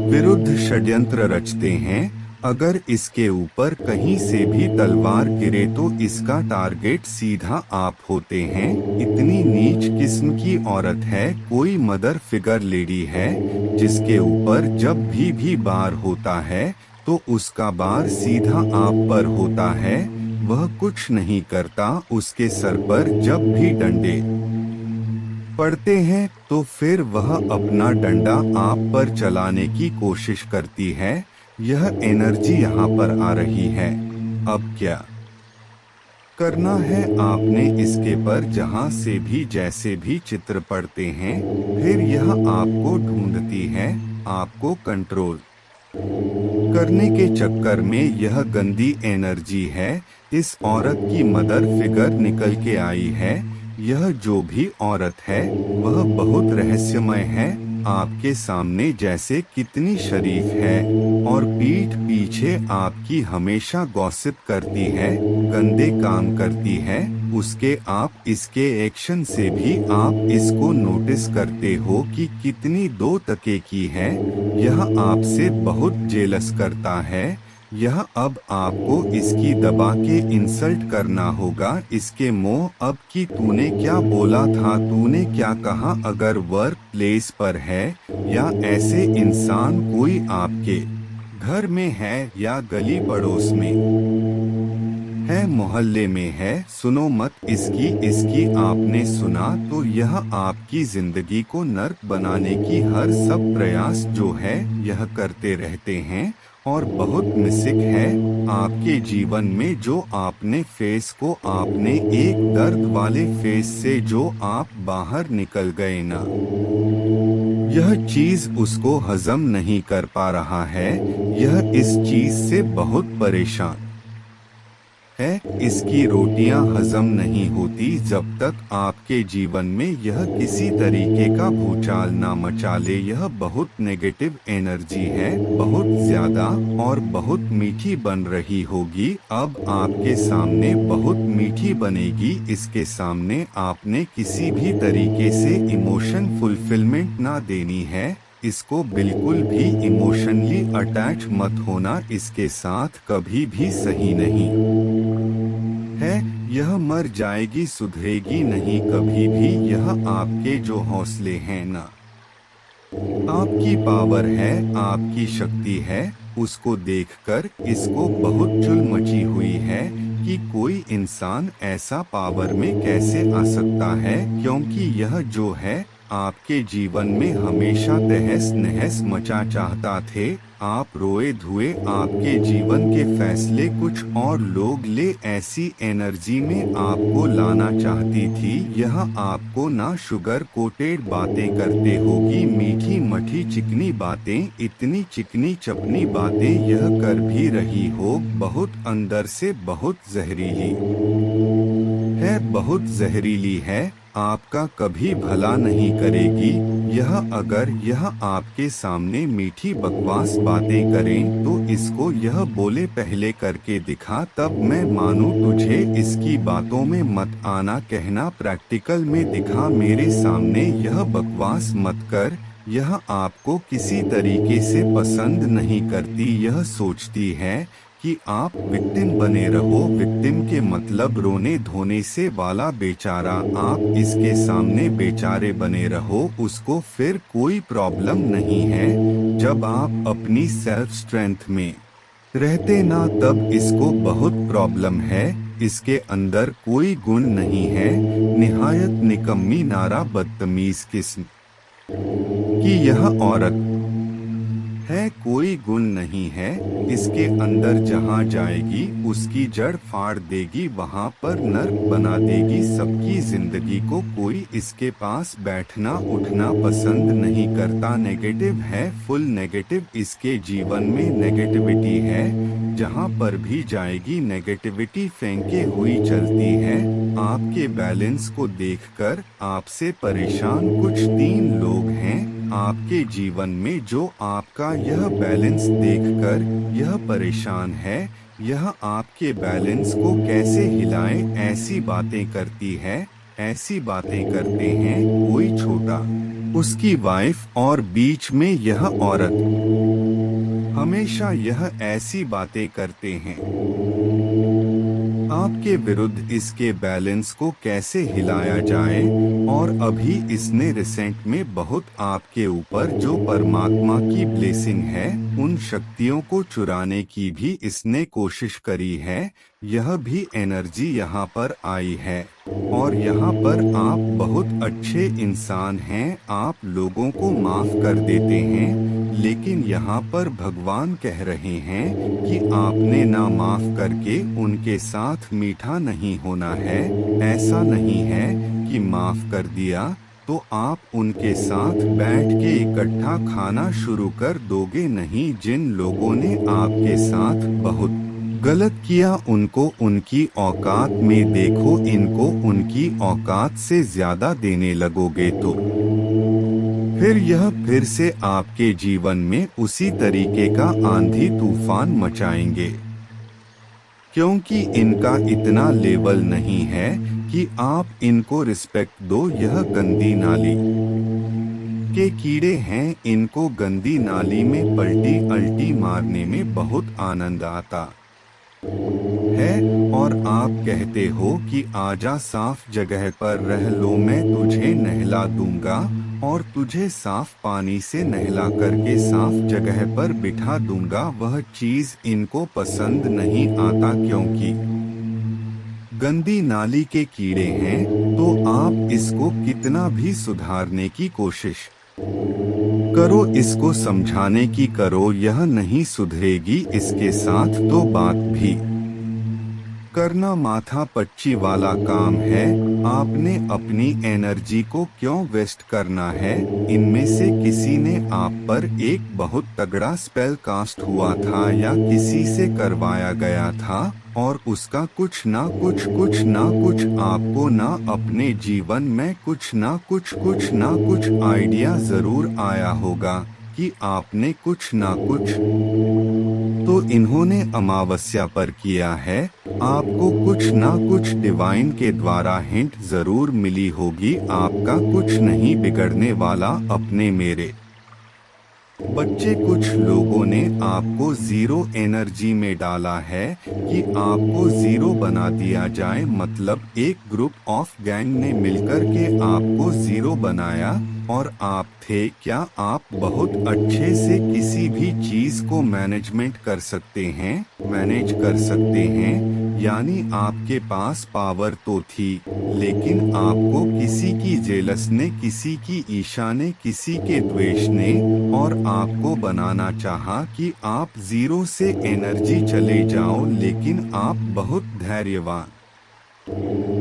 विरुद्ध षड्यंत्र रचते हैं। अगर इसके ऊपर कहीं से भी तलवार गिरे तो इसका टारगेट सीधा आप होते हैं। इतनी नीच किस्म की औरत है। कोई मदर फिगर लेडी है जिसके ऊपर जब भी बार होता है तो उसका बार सीधा आप पर होता है। वह कुछ नहीं करता। उसके सर पर जब भी डंडे पड़ते हैं तो फिर वह अपना डंडा आप पर चलाने की कोशिश करती है। यह एनर्जी यहाँ पर आ रही है। अब क्या करना है आपने? इसके पर जहाँ से भी जैसे भी चित्र पड़ते हैं, फिर यह आपको ढूंढती है, आपको कंट्रोल करने के चक्कर में। यह गंदी एनर्जी है। इस औरत की मदर फिगर निकल के आई है। यह जो भी औरत है वह बहुत रहस्यमय है। आपके सामने जैसे कितनी शरीफ है और पीठ पीछे आपकी हमेशा गॉसिप करती है, गंदे काम करती है। उसके आप इसके एक्शन से भी आप इसको नोटिस करते हो कि कितनी दो टके की है। यह आपसे बहुत जेलस करता है। यह अब आपको इसकी दबा के इंसल्ट करना होगा। इसके मोह अब कि तूने क्या बोला था, तूने क्या कहा। अगर वर्क प्लेस पर है या ऐसे इंसान कोई आपके घर में है या गली पड़ोस में है, मोहल्ले में है, सुनो मत इसकी इसकी। आपने सुना तो यह आपकी जिंदगी को नर्क बनाने की हर सब प्रयास जो है यह करते रहते हैं। और बहुत मिसिक है आपके जीवन में जो आपने फेस को आपने एक दर्द वाले फेस से जो आप बाहर निकल गए ना, यह चीज उसको हजम नहीं कर पा रहा है। यह इस चीज से बहुत परेशान है। इसकी रोटियां हजम नहीं होती जब तक आपके जीवन में यह किसी तरीके का भूचाल ना मचा ले। यह बहुत नेगेटिव एनर्जी है, बहुत ज्यादा और बहुत मीठी बन रही होगी। अब आपके सामने बहुत मीठी बनेगी। इसके सामने आपने किसी भी तरीके से इमोशन फुलफिलमेंट ना देनी है। इसको बिल्कुल भी इमोशनली अटैच मत होना, इसके साथ कभी भी सही नहीं है। यह मर जाएगी, सुधरेगी नहीं कभी भी। यह आपके जो हौसले हैं ना, आपकी पावर है, आपकी शक्ति है, उसको देखकर इसको बहुत चुल मची हुई है कि कोई इंसान ऐसा पावर में कैसे आ सकता है। क्योंकि यह जो है आपके जीवन में हमेशा तहस नहस मचा चाहता थे। आप रोए धुए आपके जीवन के फैसले कुछ और लोग ले, ऐसी एनर्जी में आपको लाना चाहती थी। यह आपको ना शुगर कोटेड बातें करते होगी, मीठी मठी चिकनी बातें, इतनी चिकनी चपनी बातें यह कर भी रही हो। बहुत अंदर से बहुत जहरीली है, बहुत जहरीली है, आपका कभी भला नहीं करेगी। यह अगर यह आपके सामने मीठी बकवास बातें करें तो इसको यह बोले पहले करके दिखा, तब मैं मानूं तुझे। इसकी बातों में मत आना, कहना प्रैक्टिकल में दिखा, मेरे सामने यह बकवास मत कर। यह आपको किसी तरीके से पसंद नहीं करती। यह सोचती है कि आप विक्टिम बने रहो। विक्टिम के मतलब रोने धोने से वाला बेचारा। आप इसके सामने बेचारे बने रहो, उसको फिर कोई प्रॉब्लम नहीं है। जब आप अपनी सेल्फ स्ट्रेंथ में रहते ना, तब इसको बहुत प्रॉब्लम है। इसके अंदर कोई गुण नहीं है, निहायत निकम्मी नारा बदतमीज किस्म कि यह औरत है, कोई गुण नहीं है इसके अंदर। जहाँ जाएगी उसकी जड़ फाड़ देगी, वहाँ पर नर्क बना देगी सबकी जिंदगी को। कोई इसके पास बैठना उठना पसंद नहीं करता। नेगेटिव है, फुल नेगेटिव। इसके जीवन में नेगेटिविटी है, जहाँ पर भी जाएगी नेगेटिविटी फेंके हुई चलती है। आपके बैलेंस को देखकर आपसे परेशान कुछ 3 लोग हैं आपके जीवन में, जो आपका यह बैलेंस देखकर यह परेशान है। यह आपके बैलेंस को कैसे हिलाए ऐसी बातें करती है, ऐसी बातें करते हैं। कोई छोटा उसकी वाइफ और बीच में यह औरत, हमेशा यह ऐसी बातें करते हैं आपके विरुद्ध। इसके बैलेंस को कैसे हिलाया जाए। और अभी इसने रिसेंट में बहुत आपके ऊपर जो परमात्मा की ब्लेसिंग है, उन शक्तियों को चुराने की भी इसने कोशिश करी है। यह भी एनर्जी यहाँ पर आई है। और यहाँ पर आप बहुत अच्छे इंसान हैं, आप लोगों को माफ कर देते हैं। लेकिन यहाँ पर भगवान कह रहे हैं कि आपने ना माफ करके उनके साथ मीठा नहीं होना है। ऐसा नहीं है कि माफ कर दिया तो आप उनके साथ बैठ के इकट्ठा खाना शुरू कर दोगे। नहीं, जिन लोगों ने आपके साथ बहुत गलत किया उनको उनकी औकात में देखो। इनको उनकी औकात से ज्यादा देने लगोगे तो फिर यह फिर से आपके जीवन में उसी तरीके का आंधी तूफान मचाएंगे। क्योंकि इनका इतना लेवल नहीं है कि आप इनको रिस्पेक्ट दो। यह गंदी नाली के कीड़े हैं, इनको गंदी नाली में पलटी अल्टी मारने में बहुत आनंद आता है। और आप कहते हो कि आजा साफ जगह पर रह लो, मैं तुझे नहला दूंगा। और तुझे साफ पानी से नहला करके साफ जगह पर बिठा दूंगा। वह चीज इनको पसंद नहीं आता क्योंकि गंदी नाली के कीड़े हैं। तो आप इसको कितना भी सुधारने की कोशिश करो, इसको समझाने की करो, यह नहीं सुधरेगी। इसके साथ तो बात भी करना माथा पच्ची वाला काम है। आपने अपनी एनर्जी को क्यों वेस्ट करना है? इनमें से किसी ने आप पर एक बहुत तगड़ा स्पेल कास्ट हुआ था या किसी से करवाया गया था और उसका कुछ ना कुछ आपको ना अपने जीवन में कुछ ना कुछ आइडिया जरूर आया होगा कि आपने कुछ ना कुछ तो इन्होंने अमावस्या पर किया है। आपको कुछ ना कुछ डिवाइन के द्वारा हिंट जरूर मिली होगी। आपका कुछ नहीं बिगड़ने वाला अपने मेरे बच्चे। कुछ लोगों ने आपको जीरो एनर्जी में डाला है कि आपको जीरो बना दिया जाए, मतलब एक ग्रुप ऑफ गैंग ने मिलकर के आपको जीरो बनाया। और आप थे क्या? आप बहुत अच्छे से किसी भी चीज को मैनेज कर सकते हैं, यानी आपके पास पावर तो थी, लेकिन आपको किसी की जेलस ने, किसी की ईर्ष्या ने, किसी के द्वेष ने और आपको बनाना चाहा कि आप जीरो से एनर्जी चले जाओ। लेकिन आप बहुत धैर्यवान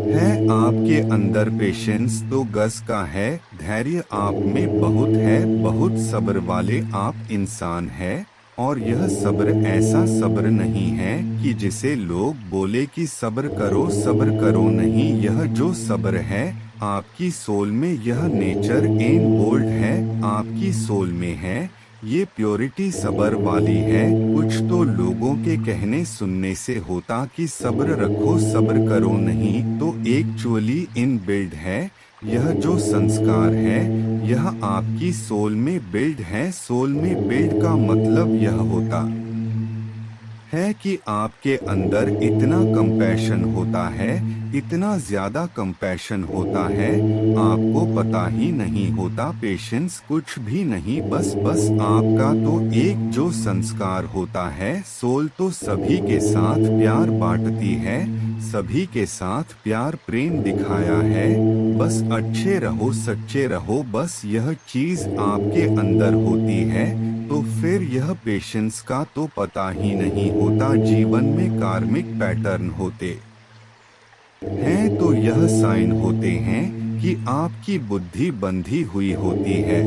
है, आपके अंदर पेशेंस तो गज का है, धैर्य आप में बहुत है, बहुत सब्र वाले आप इंसान है। और यह सब्र ऐसा सब्र नहीं है कि जिसे लोग बोले कि सब्र करो नहीं। यह जो सब्र है आपकी सोल में, यह नेचर एंड बोल्ड है, आपकी सोल में है। ये प्योरिटी सब्र वाली है। कुछ तो लोगों के कहने सुनने से होता कि सब्र रखो, सब्र करो नहीं, तो एक्चुअली इन बिल्ड है। यह जो संस्कार है यह आपकी सोल में बिल्ड है। सोल में बिल्ड का मतलब यह होता है कि आपके अंदर इतना कंपैशन होता है, इतना ज्यादा कंपैशन होता है, आपको पता ही नहीं होता। पेशेंस कुछ भी नहीं, बस आपका तो एक जो संस्कार होता है। सोल तो सभी के साथ प्यार बांटती है, सभी के साथ प्यार प्रेम दिखाया है। बस अच्छे रहो, सच्चे रहो, बस यह चीज आपके अंदर होती है। तो फिर यह पेशेंस का तो पता ही नहीं होता। जीवन में कार्मिक पैटर्न होते हैं तो यह साइन होते हैं कि आपकी बुद्धि बंधी हुई होती है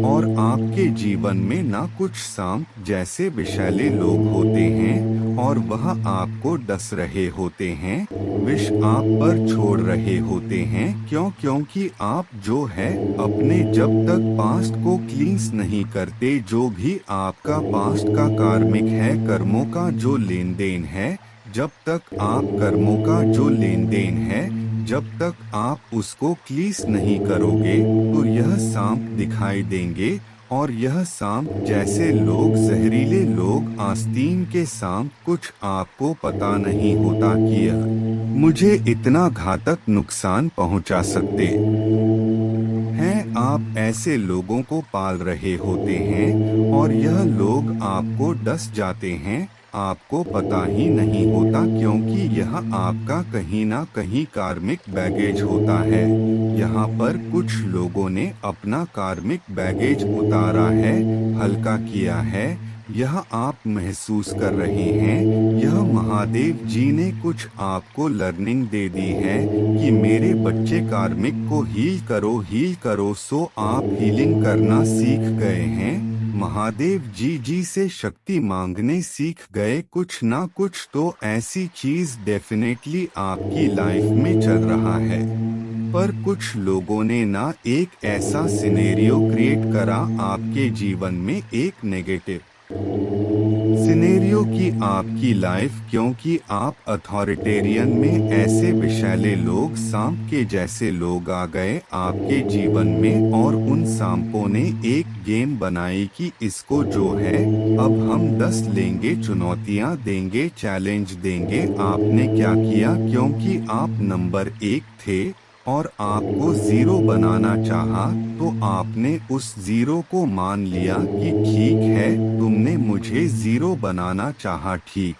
और आपके जीवन में ना कुछ सांप जैसे विषैले लोग होते हैं और वह आपको डस रहे होते हैं, विष आप पर छोड़ रहे होते हैं। क्योंकि आप जो है अपने जब तक पास्ट को क्लींस नहीं करते, जो भी आपका पास्ट का कार्मिक है, कर्मों का जो लेन देन है, जब तक आप कर्मों का जो लेन देन है, जब तक आप उसको क्लीस नहीं करोगे तो यह सांप दिखाई देंगे। और यह सांप जैसे लोग, जहरीले लोग, आस्तीन के सांप, कुछ आपको पता नहीं होता कि यह मुझे इतना घातक नुकसान पहुंचा सकते हैं। आप ऐसे लोगों को पाल रहे होते हैं और यह लोग आपको डस जाते हैं, आपको पता ही नहीं होता, क्योंकि यह आपका कहीं ना कहीं कार्मिक बैगेज होता है। यहाँ पर कुछ लोगों ने अपना कार्मिक बैगेज उतारा है, हल्का किया है। यह आप महसूस कर रहे हैं। यह महादेव जी ने कुछ आपको लर्निंग दे दी है कि मेरे बच्चे कार्मिक को हील करो। सो आप हीलिंग करना सीख गए हैं। महादेव जी से शक्ति मांगने सीख गए। कुछ ना कुछ तो ऐसी चीज डेफिनेटली आपकी लाइफ में चल रहा है, पर कुछ लोगों ने ना एक ऐसा सिनेरियो क्रिएट करा आपके जीवन में, एक नेगेटिव सिनेरियो की आपकी लाइफ, क्योंकि आप अथॉरिटेरियन में ऐसे विषैले लोग, सांप के जैसे लोग आ गए आपके जीवन में और उन सांपों ने एक गेम बनाई कि इसको जो है अब हम 10 लेंगे, चुनौतियां देंगे, चैलेंज देंगे। आपने क्या किया? क्योंकि आप नंबर 1 थे और आपको जीरो बनाना चाहा, तो आपने उस जीरो को मान लिया कि ठीक है, तुमने मुझे जीरो बनाना चाहा, ठीक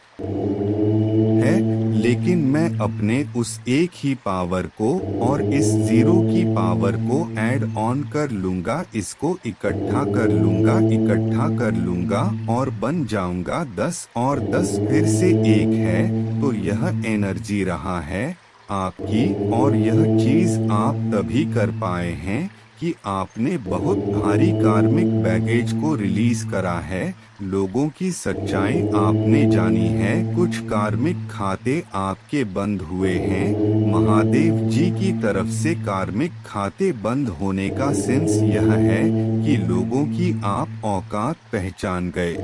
है, लेकिन मैं अपने उस एक ही पावर को और इस जीरो की पावर को ऐड ऑन कर लूंगा, इसको इकट्ठा कर लूंगा और बन जाऊंगा 10, और 10 फिर से एक है, तो यह एनर्जी रहा है आपकी। और यह चीज आप तभी कर पाए हैं कि आपने बहुत भारी कार्मिक बैगेज को रिलीज करा है, लोगों की सच्चाई आपने जानी है, कुछ कार्मिक खाते आपके बंद हुए हैं। महादेव जी की तरफ से कार्मिक खाते बंद होने का सेंस यह है कि लोगों की आप औकात पहचान गए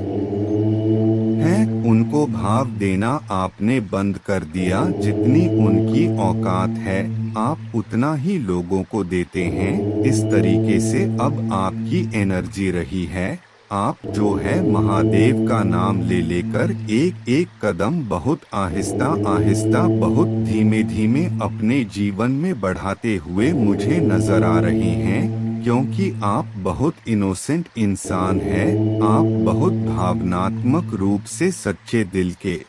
हैं, उनको भाव देना आपने बंद कर दिया, जितनी उनकी औकात है आप उतना ही लोगों को देते हैं। इस तरीके से अब आपकी एनर्जी रही है, आप जो है महादेव का नाम ले लेकर एक एक कदम बहुत आहिस्ता आहिस्ता, बहुत धीमे धीमे अपने जीवन में बढ़ाते हुए मुझे नजर आ रहे हैं, क्योंकि आप बहुत इनोसेंट इंसान हैं, आप बहुत भावनात्मक रूप से सच्चे दिल के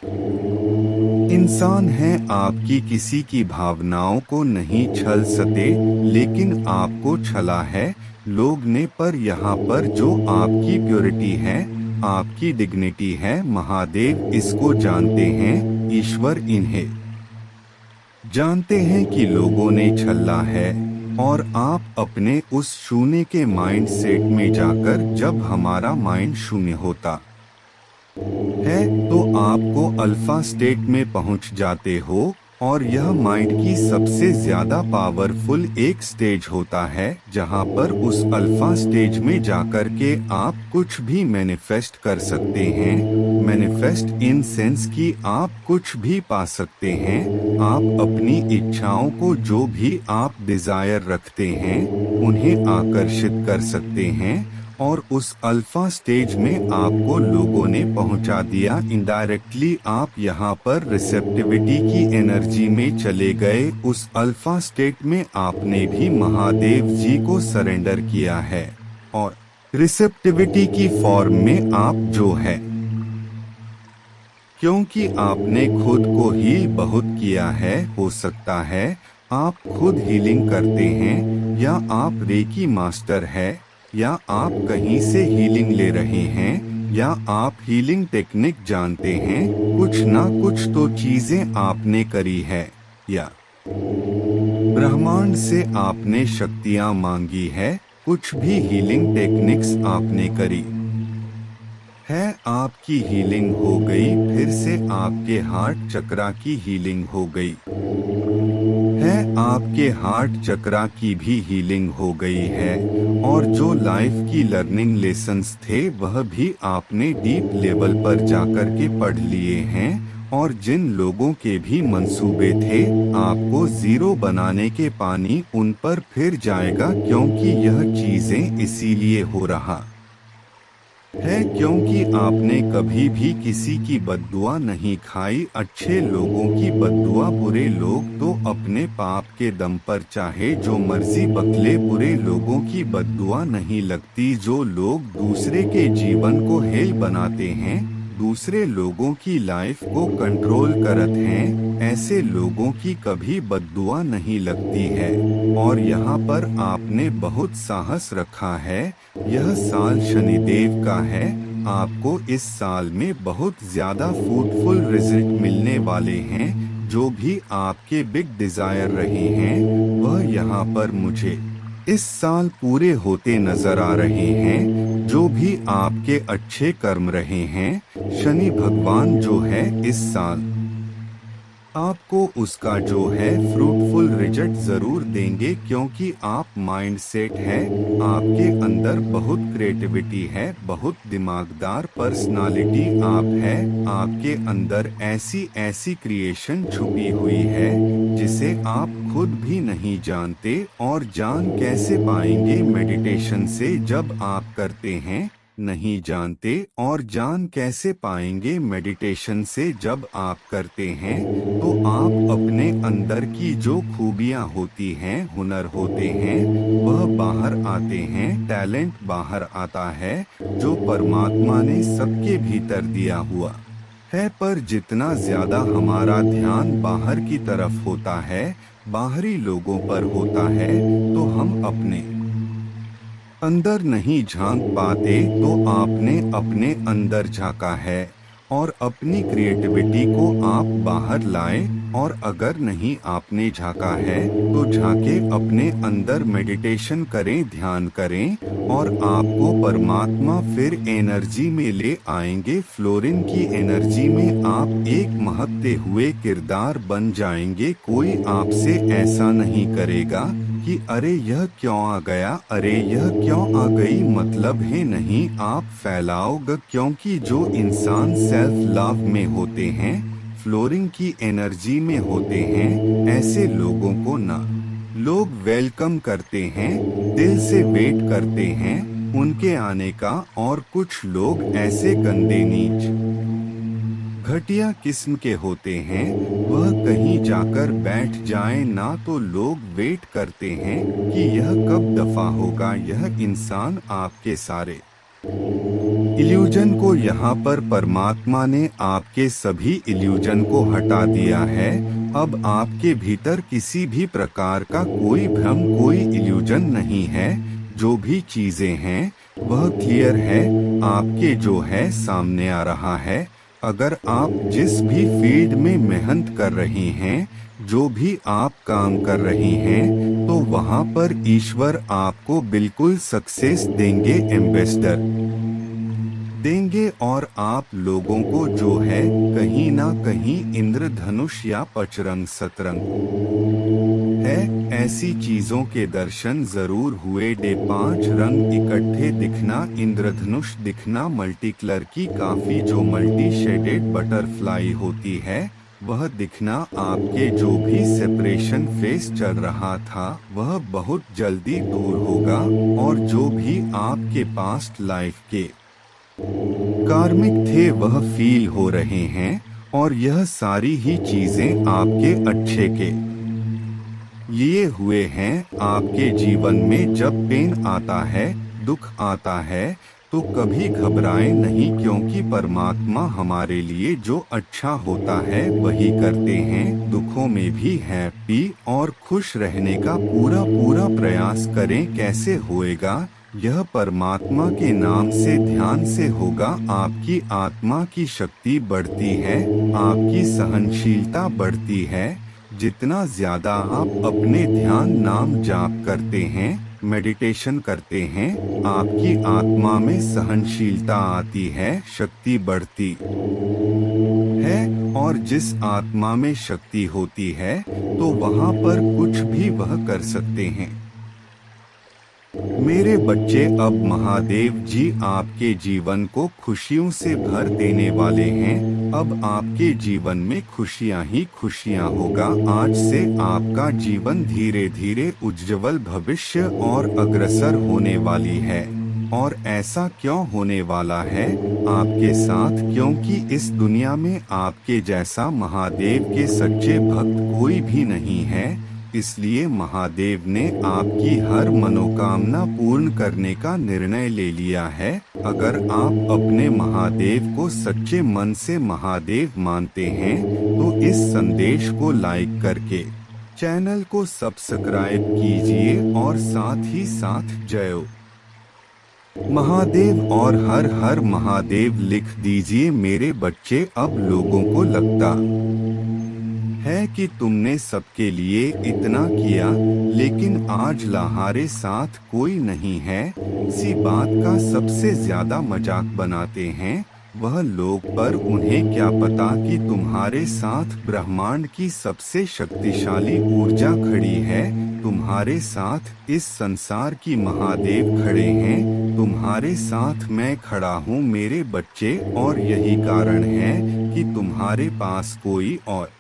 इंसान हैं, आपकी किसी की भावनाओं को नहीं छल सके, लेकिन आपको छला है लोग ने। पर यहाँ पर जो आपकी प्योरिटी है, आपकी डिग्निटी है, महादेव इसको जानते हैं, ईश्वर इन्हें जानते हैं कि लोगों ने छला है। और आप अपने उस शून्य के माइंड सेट में जाकर, जब हमारा माइंड शून्य होता है तो आपको अल्फा स्टेट में पहुंच जाते हो, और यह माइंड की सबसे ज्यादा पावरफुल एक स्टेज होता है, जहां पर उस अल्फा स्टेज में जाकर के आप कुछ भी मैनिफेस्ट कर सकते हैं। मैनिफेस्ट इन सेंस कि आप कुछ भी पा सकते हैं, आप अपनी इच्छाओं को, जो भी आप डिजायर रखते हैं, उन्हें आकर्षित कर सकते हैं। और उस अल्फा स्टेज में आपको लोगों ने पहुंचा दिया इनडायरेक्टली, आप यहाँ पर रिसेप्टिविटी की एनर्जी में चले गए। उस अल्फा स्टेट में आपने भी महादेव जी को सरेंडर किया है, और रिसेप्टिविटी की फॉर्म में आप जो है, क्योंकि आपने खुद को ही बहुत किया है, हो सकता है आप खुद हीलिंग करते हैं, या आप रेकी मास्टर है, या आप कहीं से हीलिंग ले रहे हैं, या आप हीलिंग टेक्निक जानते हैं, कुछ ना कुछ तो चीजें आपने करी है, या ब्रह्मांड से आपने शक्तियां मांगी है, कुछ भी हीलिंग टेक्निक्स आपने करी है, आपकी हीलिंग हो गई, फिर से आपके हार्ट चक्रा की हीलिंग हो गई है, आपके हार्ट चक्रा की भी हीलिंग हो गई है, और जो लाइफ की लर्निंग लेसन्स थे वह भी आपने डीप लेवल पर जाकर के पढ़ लिए हैं। और जिन लोगों के भी मंसूबे थे आपको जीरो बनाने के, पानी उन पर फिर जाएगा, क्योंकि यह चीजें इसीलिए हो रहा है क्योंकि आपने कभी भी किसी की बद्दुआ नहीं खाई। अच्छे लोगों की बद्दुआ, बुरे लोग तो अपने पाप के दम पर चाहे जो मर्जी बकले, बुरे लोगों की बद्दुआ नहीं लगती। जो लोग दूसरे के जीवन को हेल बनाते हैं, दूसरे लोगों की लाइफ को कंट्रोल करते हैं, ऐसे लोगों की कभी बद्दुआ नहीं लगती है। और यहाँ पर आपने बहुत साहस रखा है। यह साल शनिदेव का है, आपको इस साल में बहुत ज्यादा फ्रूटफुल रिजल्ट मिलने वाले हैं। जो भी आपके बिग डिजायर रहे हैं वह यहाँ पर मुझे इस साल पूरे होते नजर आ रहे हैं। जो भी आपके अच्छे कर्म रहे हैं, शनि भगवान जो है इस साल आपको उसका जो है फ्रूटफुल रिजल्ट जरूर देंगे, क्योंकि आप माइंड सेट है, आपके अंदर बहुत क्रिएटिविटी है, बहुत दिमागदार पर्सनालिटी आप है, आपके अंदर ऐसी ऐसी क्रिएशन छुपी हुई है जिसे आप खुद भी नहीं जानते। और जान कैसे पाएंगे? मेडिटेशन से जब आप करते हैं नहीं जानते और जान कैसे पाएंगे। मेडिटेशन से जब आप करते हैं तो आप अपने अंदर की जो खूबियां होती हैं, हुनर होते हैं, वह बाहर आते हैं। टैलेंट बाहर आता है जो परमात्मा ने सबके भीतर दिया हुआ है। पर जितना ज्यादा हमारा ध्यान बाहर की तरफ होता है, बाहरी लोगों पर होता है, तो हम अपने अंदर नहीं झांक पाते। तो आपने अपने अंदर झांका है और अपनी क्रिएटिविटी को आप बाहर लाए। और अगर नहीं आपने झांका है तो झांके अपने अंदर, मेडिटेशन करें, ध्यान करें और आपको परमात्मा फिर एनर्जी में ले आएंगे। फ्लोरिन की एनर्जी में आप एक महकते हुए किरदार बन जाएंगे। कोई आपसे ऐसा नहीं करेगा कि अरे यह क्यों आ गया, अरे यह क्यों आ गई, मतलब है नहीं, आप फैलाओगे। क्योंकि जो इंसान सेल्फ लव में होते हैं, फ्लोरिंग की एनर्जी में होते हैं, ऐसे लोगों को ना लोग वेलकम करते हैं, दिल से वेट करते हैं उनके आने का। और कुछ लोग ऐसे गंदे, नीच, घटिया किस्म के होते हैं, वह कहीं जाकर बैठ जाएं ना तो लोग वेट करते हैं कि यह कब दफा होगा। यह इंसान आपके सारे इल्यूजन को, यहाँ पर परमात्मा ने आपके सभी इल्यूजन को हटा दिया है। अब आपके भीतर किसी भी प्रकार का कोई भ्रम, कोई इल्यूजन नहीं है। जो भी चीजें हैं वह क्लियर है, आपके जो है सामने आ रहा है। अगर आप जिस भी फील्ड में मेहनत कर रहे हैं, जो भी आप काम कर रहे हैं, तो वहाँ पर ईश्वर आपको बिल्कुल सक्सेस देंगे, एम्बेसडर देंगे। और आप लोगों को जो है कहीं ना कहीं इंद्रधनुष या पचरंग सतरंग है, ऐसी चीजों के दर्शन जरूर हुए। 5 रंग इकट्ठे दिखना, इंद्रधनुष दिखना, मल्टी कलर की काफी जो मल्टी शेडेड बटरफ्लाई होती है वह दिखना। आपके जो भी सेपरेशन फेस चल रहा था वह बहुत जल्दी दूर होगा। और जो भी आपके पास्ट लाइफ के कार्मिक थे वह फील हो रहे हैं। और यह सारी ही चीजें आपके अच्छे के लिए हुए हैं। आपके जीवन में जब पेन आता है, दुख आता है, तो कभी घबराएं नहीं, क्योंकि परमात्मा हमारे लिए जो अच्छा होता है वही करते हैं। दुखों में भी हैप्पी और खुश रहने का पूरा पूरा प्रयास करें। कैसे होएगा? यह परमात्मा के नाम से, ध्यान से होगा। आपकी आत्मा की शक्ति बढ़ती है, आपकी सहनशीलता बढ़ती है। जितना ज्यादा आप अपने ध्यान नाम जाप करते हैं, मेडिटेशन करते हैं, आपकी आत्मा में सहनशीलता आती है, शक्ति बढ़ती है। और जिस आत्मा में शक्ति होती है तो वहाँ पर कुछ भी वह कर सकते हैं। मेरे बच्चे, अब महादेव जी आपके जीवन को खुशियों से भर देने वाले हैं। अब आपके जीवन में खुशियां ही खुशियां होगा। आज से आपका जीवन धीरे धीरे उज्जवल भविष्य और अग्रसर होने वाली है। और ऐसा क्यों होने वाला है आपके साथ? क्योंकि इस दुनिया में आपके जैसा महादेव के सच्चे भक्त कोई भी नहीं है। इसलिए महादेव ने आपकी हर मनोकामना पूर्ण करने का निर्णय ले लिया है। अगर आप अपने महादेव को सच्चे मन से महादेव मानते हैं तो इस संदेश को लाइक करके चैनल को सब्सक्राइब कीजिए और साथ ही साथ जय महादेव और हर हर महादेव लिख दीजिए। मेरे बच्चे, अब लोगों को लगता है कि तुमने सबके लिए इतना किया, लेकिन आज तुम्हारे साथ कोई नहीं है। इसी बात का सबसे ज्यादा मजाक बनाते हैं वह लोग, पर उन्हें क्या पता कि तुम्हारे साथ ब्रह्मांड की सबसे शक्तिशाली ऊर्जा खड़ी है। तुम्हारे साथ इस संसार की महादेव खड़े हैं, तुम्हारे साथ मैं खड़ा हूँ मेरे बच्चे। और यही कारण है कि तुम्हारे पास कोई और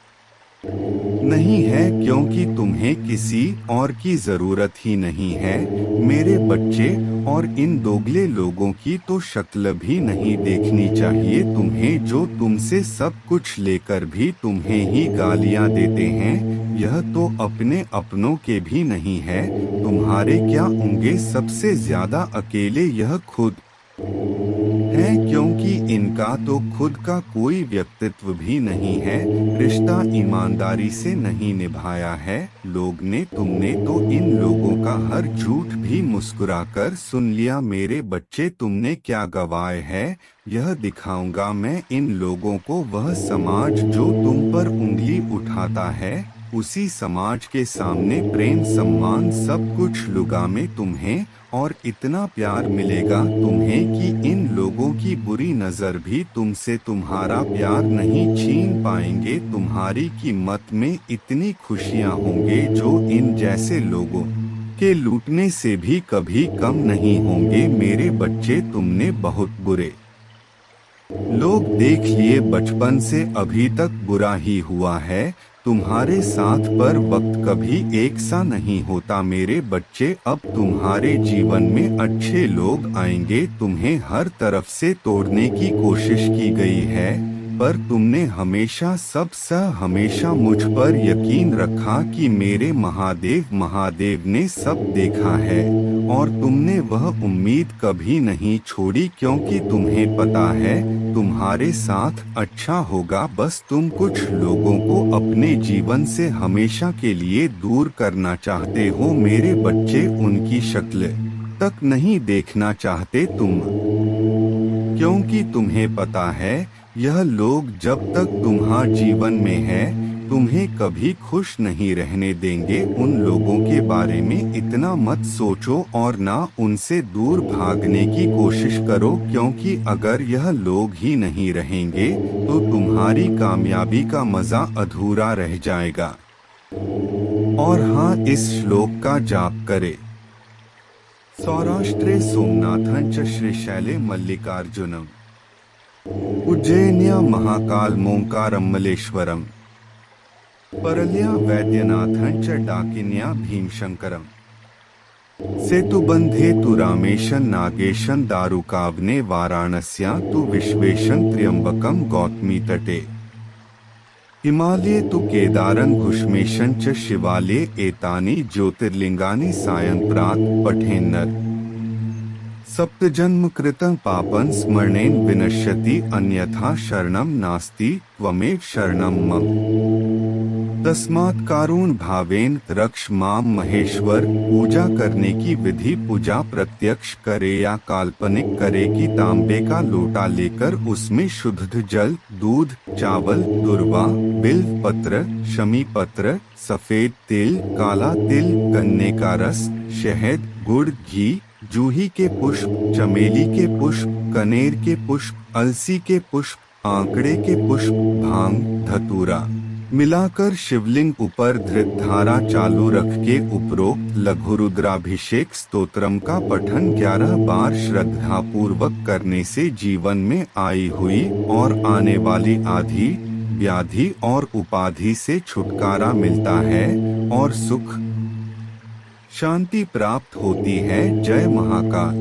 नहीं है, क्योंकि तुम्हें किसी और की जरूरत ही नहीं है मेरे बच्चे। और इन दोगले लोगों की तो शक्ल भी नहीं देखनी चाहिए तुम्हें, जो तुमसे सब कुछ लेकर भी तुम्हें ही गालियां देते हैं। यह तो अपने अपनों के भी नहीं है, तुम्हारे क्या होंगे सबसे ज्यादा अकेले यह खुद है, क्योंकि इनका तो खुद का कोई व्यक्तित्व भी नहीं है, रिश्ता ईमानदारी से नहीं निभाया है लोग ने। तुमने तो इन लोगों का हर झूठ भी मुस्कुराकर सुन लिया मेरे बच्चे। तुमने क्या गवाए है, यह दिखाऊंगा मैं इन लोगों को। वह समाज जो तुम पर उंगली उठाता है, उसी समाज के सामने प्रेम सम्मान सब कुछ लुगा में तुम्हें और इतना प्यार मिलेगा तुम्हें कि इन लोगों की बुरी नजर भी तुमसे तुम्हारा प्यार नहीं छीन पाएंगे। तुम्हारी कीमत में इतनी खुशियां होंगे जो इन जैसे लोगों के लूटने से भी कभी कम नहीं होंगे मेरे बच्चे। तुमने बहुत बुरे लोग देख लिए बचपन से अभी तक बुरा ही हुआ है तुम्हारे साथ, पर वक्त कभी एक सा नहीं होता मेरे बच्चे। अब तुम्हारे जीवन में अच्छे लोग आएंगे, तुम्हें हर तरफ से तोड़ने की कोशिश की गई है, पर तुमने हमेशा मुझ पर यकीन रखा कि मेरे महादेव ने सब देखा है। और तुमने वह उम्मीद कभी नहीं छोड़ी, क्योंकि तुम्हें पता है तुम्हारे साथ अच्छा होगा। बस तुम कुछ लोगों को अपने जीवन से हमेशा के लिए दूर करना चाहते हो मेरे बच्चे, उनकी शक्ल तक नहीं देखना चाहते तुम, क्योंकि तुम्हें पता है यह लोग जब तक तुम्हारे जीवन में है तुम्हें कभी खुश नहीं रहने देंगे। उन लोगों के बारे में इतना मत सोचो और ना उनसे दूर भागने की कोशिश करो, क्योंकि अगर यह लोग ही नहीं रहेंगे तो तुम्हारी कामयाबी का मजा अधूरा रह जाएगा। और हाँ, इस श्लोक का जाप करे। सौराष्ट्रे सोमनाथं च श्रीशैले मल्लिकार्जुनम, उज्जैन्या महाकाल मोंकारमलेश्वरम, परल्या वैद्यनाथं च डाकिन्या भीमशंकरम, सेतुबंधे तु रामेशन नागेशन दारुकावने वाराणस्या तु विश्वेशं त्र्यंबकम गौतमी तटे, हिमालये तु केदारं घुष्मेशं च शिवालये एतानि ज्योतिर्लिंगानि सायं प्रात पठेन्नर, सप्तजन्म कृतं पापं स्मरणेन विनश्यति अन्यथा शरणं नास्ति त्वमेव शरणं मम। तस्मात् कारुण भावेन रक्ष माम महेश्वर। पूजा करने की विधि, पूजा प्रत्यक्ष करे या काल्पनिक करे कि तांबे का लोटा लेकर उसमें शुद्ध जल, दूध, चावल, दुर्वा, बिल्व पत्र, शमी पत्र, सफेद तिल, काला तिल, गन्ने का रस, शहद, गुड़, घी, जूही के पुष्प, चमेली के पुष्प, कनेर के पुष्प, अलसी के पुष्प, आंकड़े के पुष्प, भांग, धतूरा मिलाकर शिवलिंग ऊपर धृत धारा चालू रख के उपरोक्त लघु रुद्राभिषेक स्तोत्रम का पठन 11 बार श्रद्धा पूर्वक करने से जीवन में आई हुई और आने वाली आधी व्याधि और उपाधि से छुटकारा मिलता है और सुख शांति प्राप्त होती है। जय महाकाल।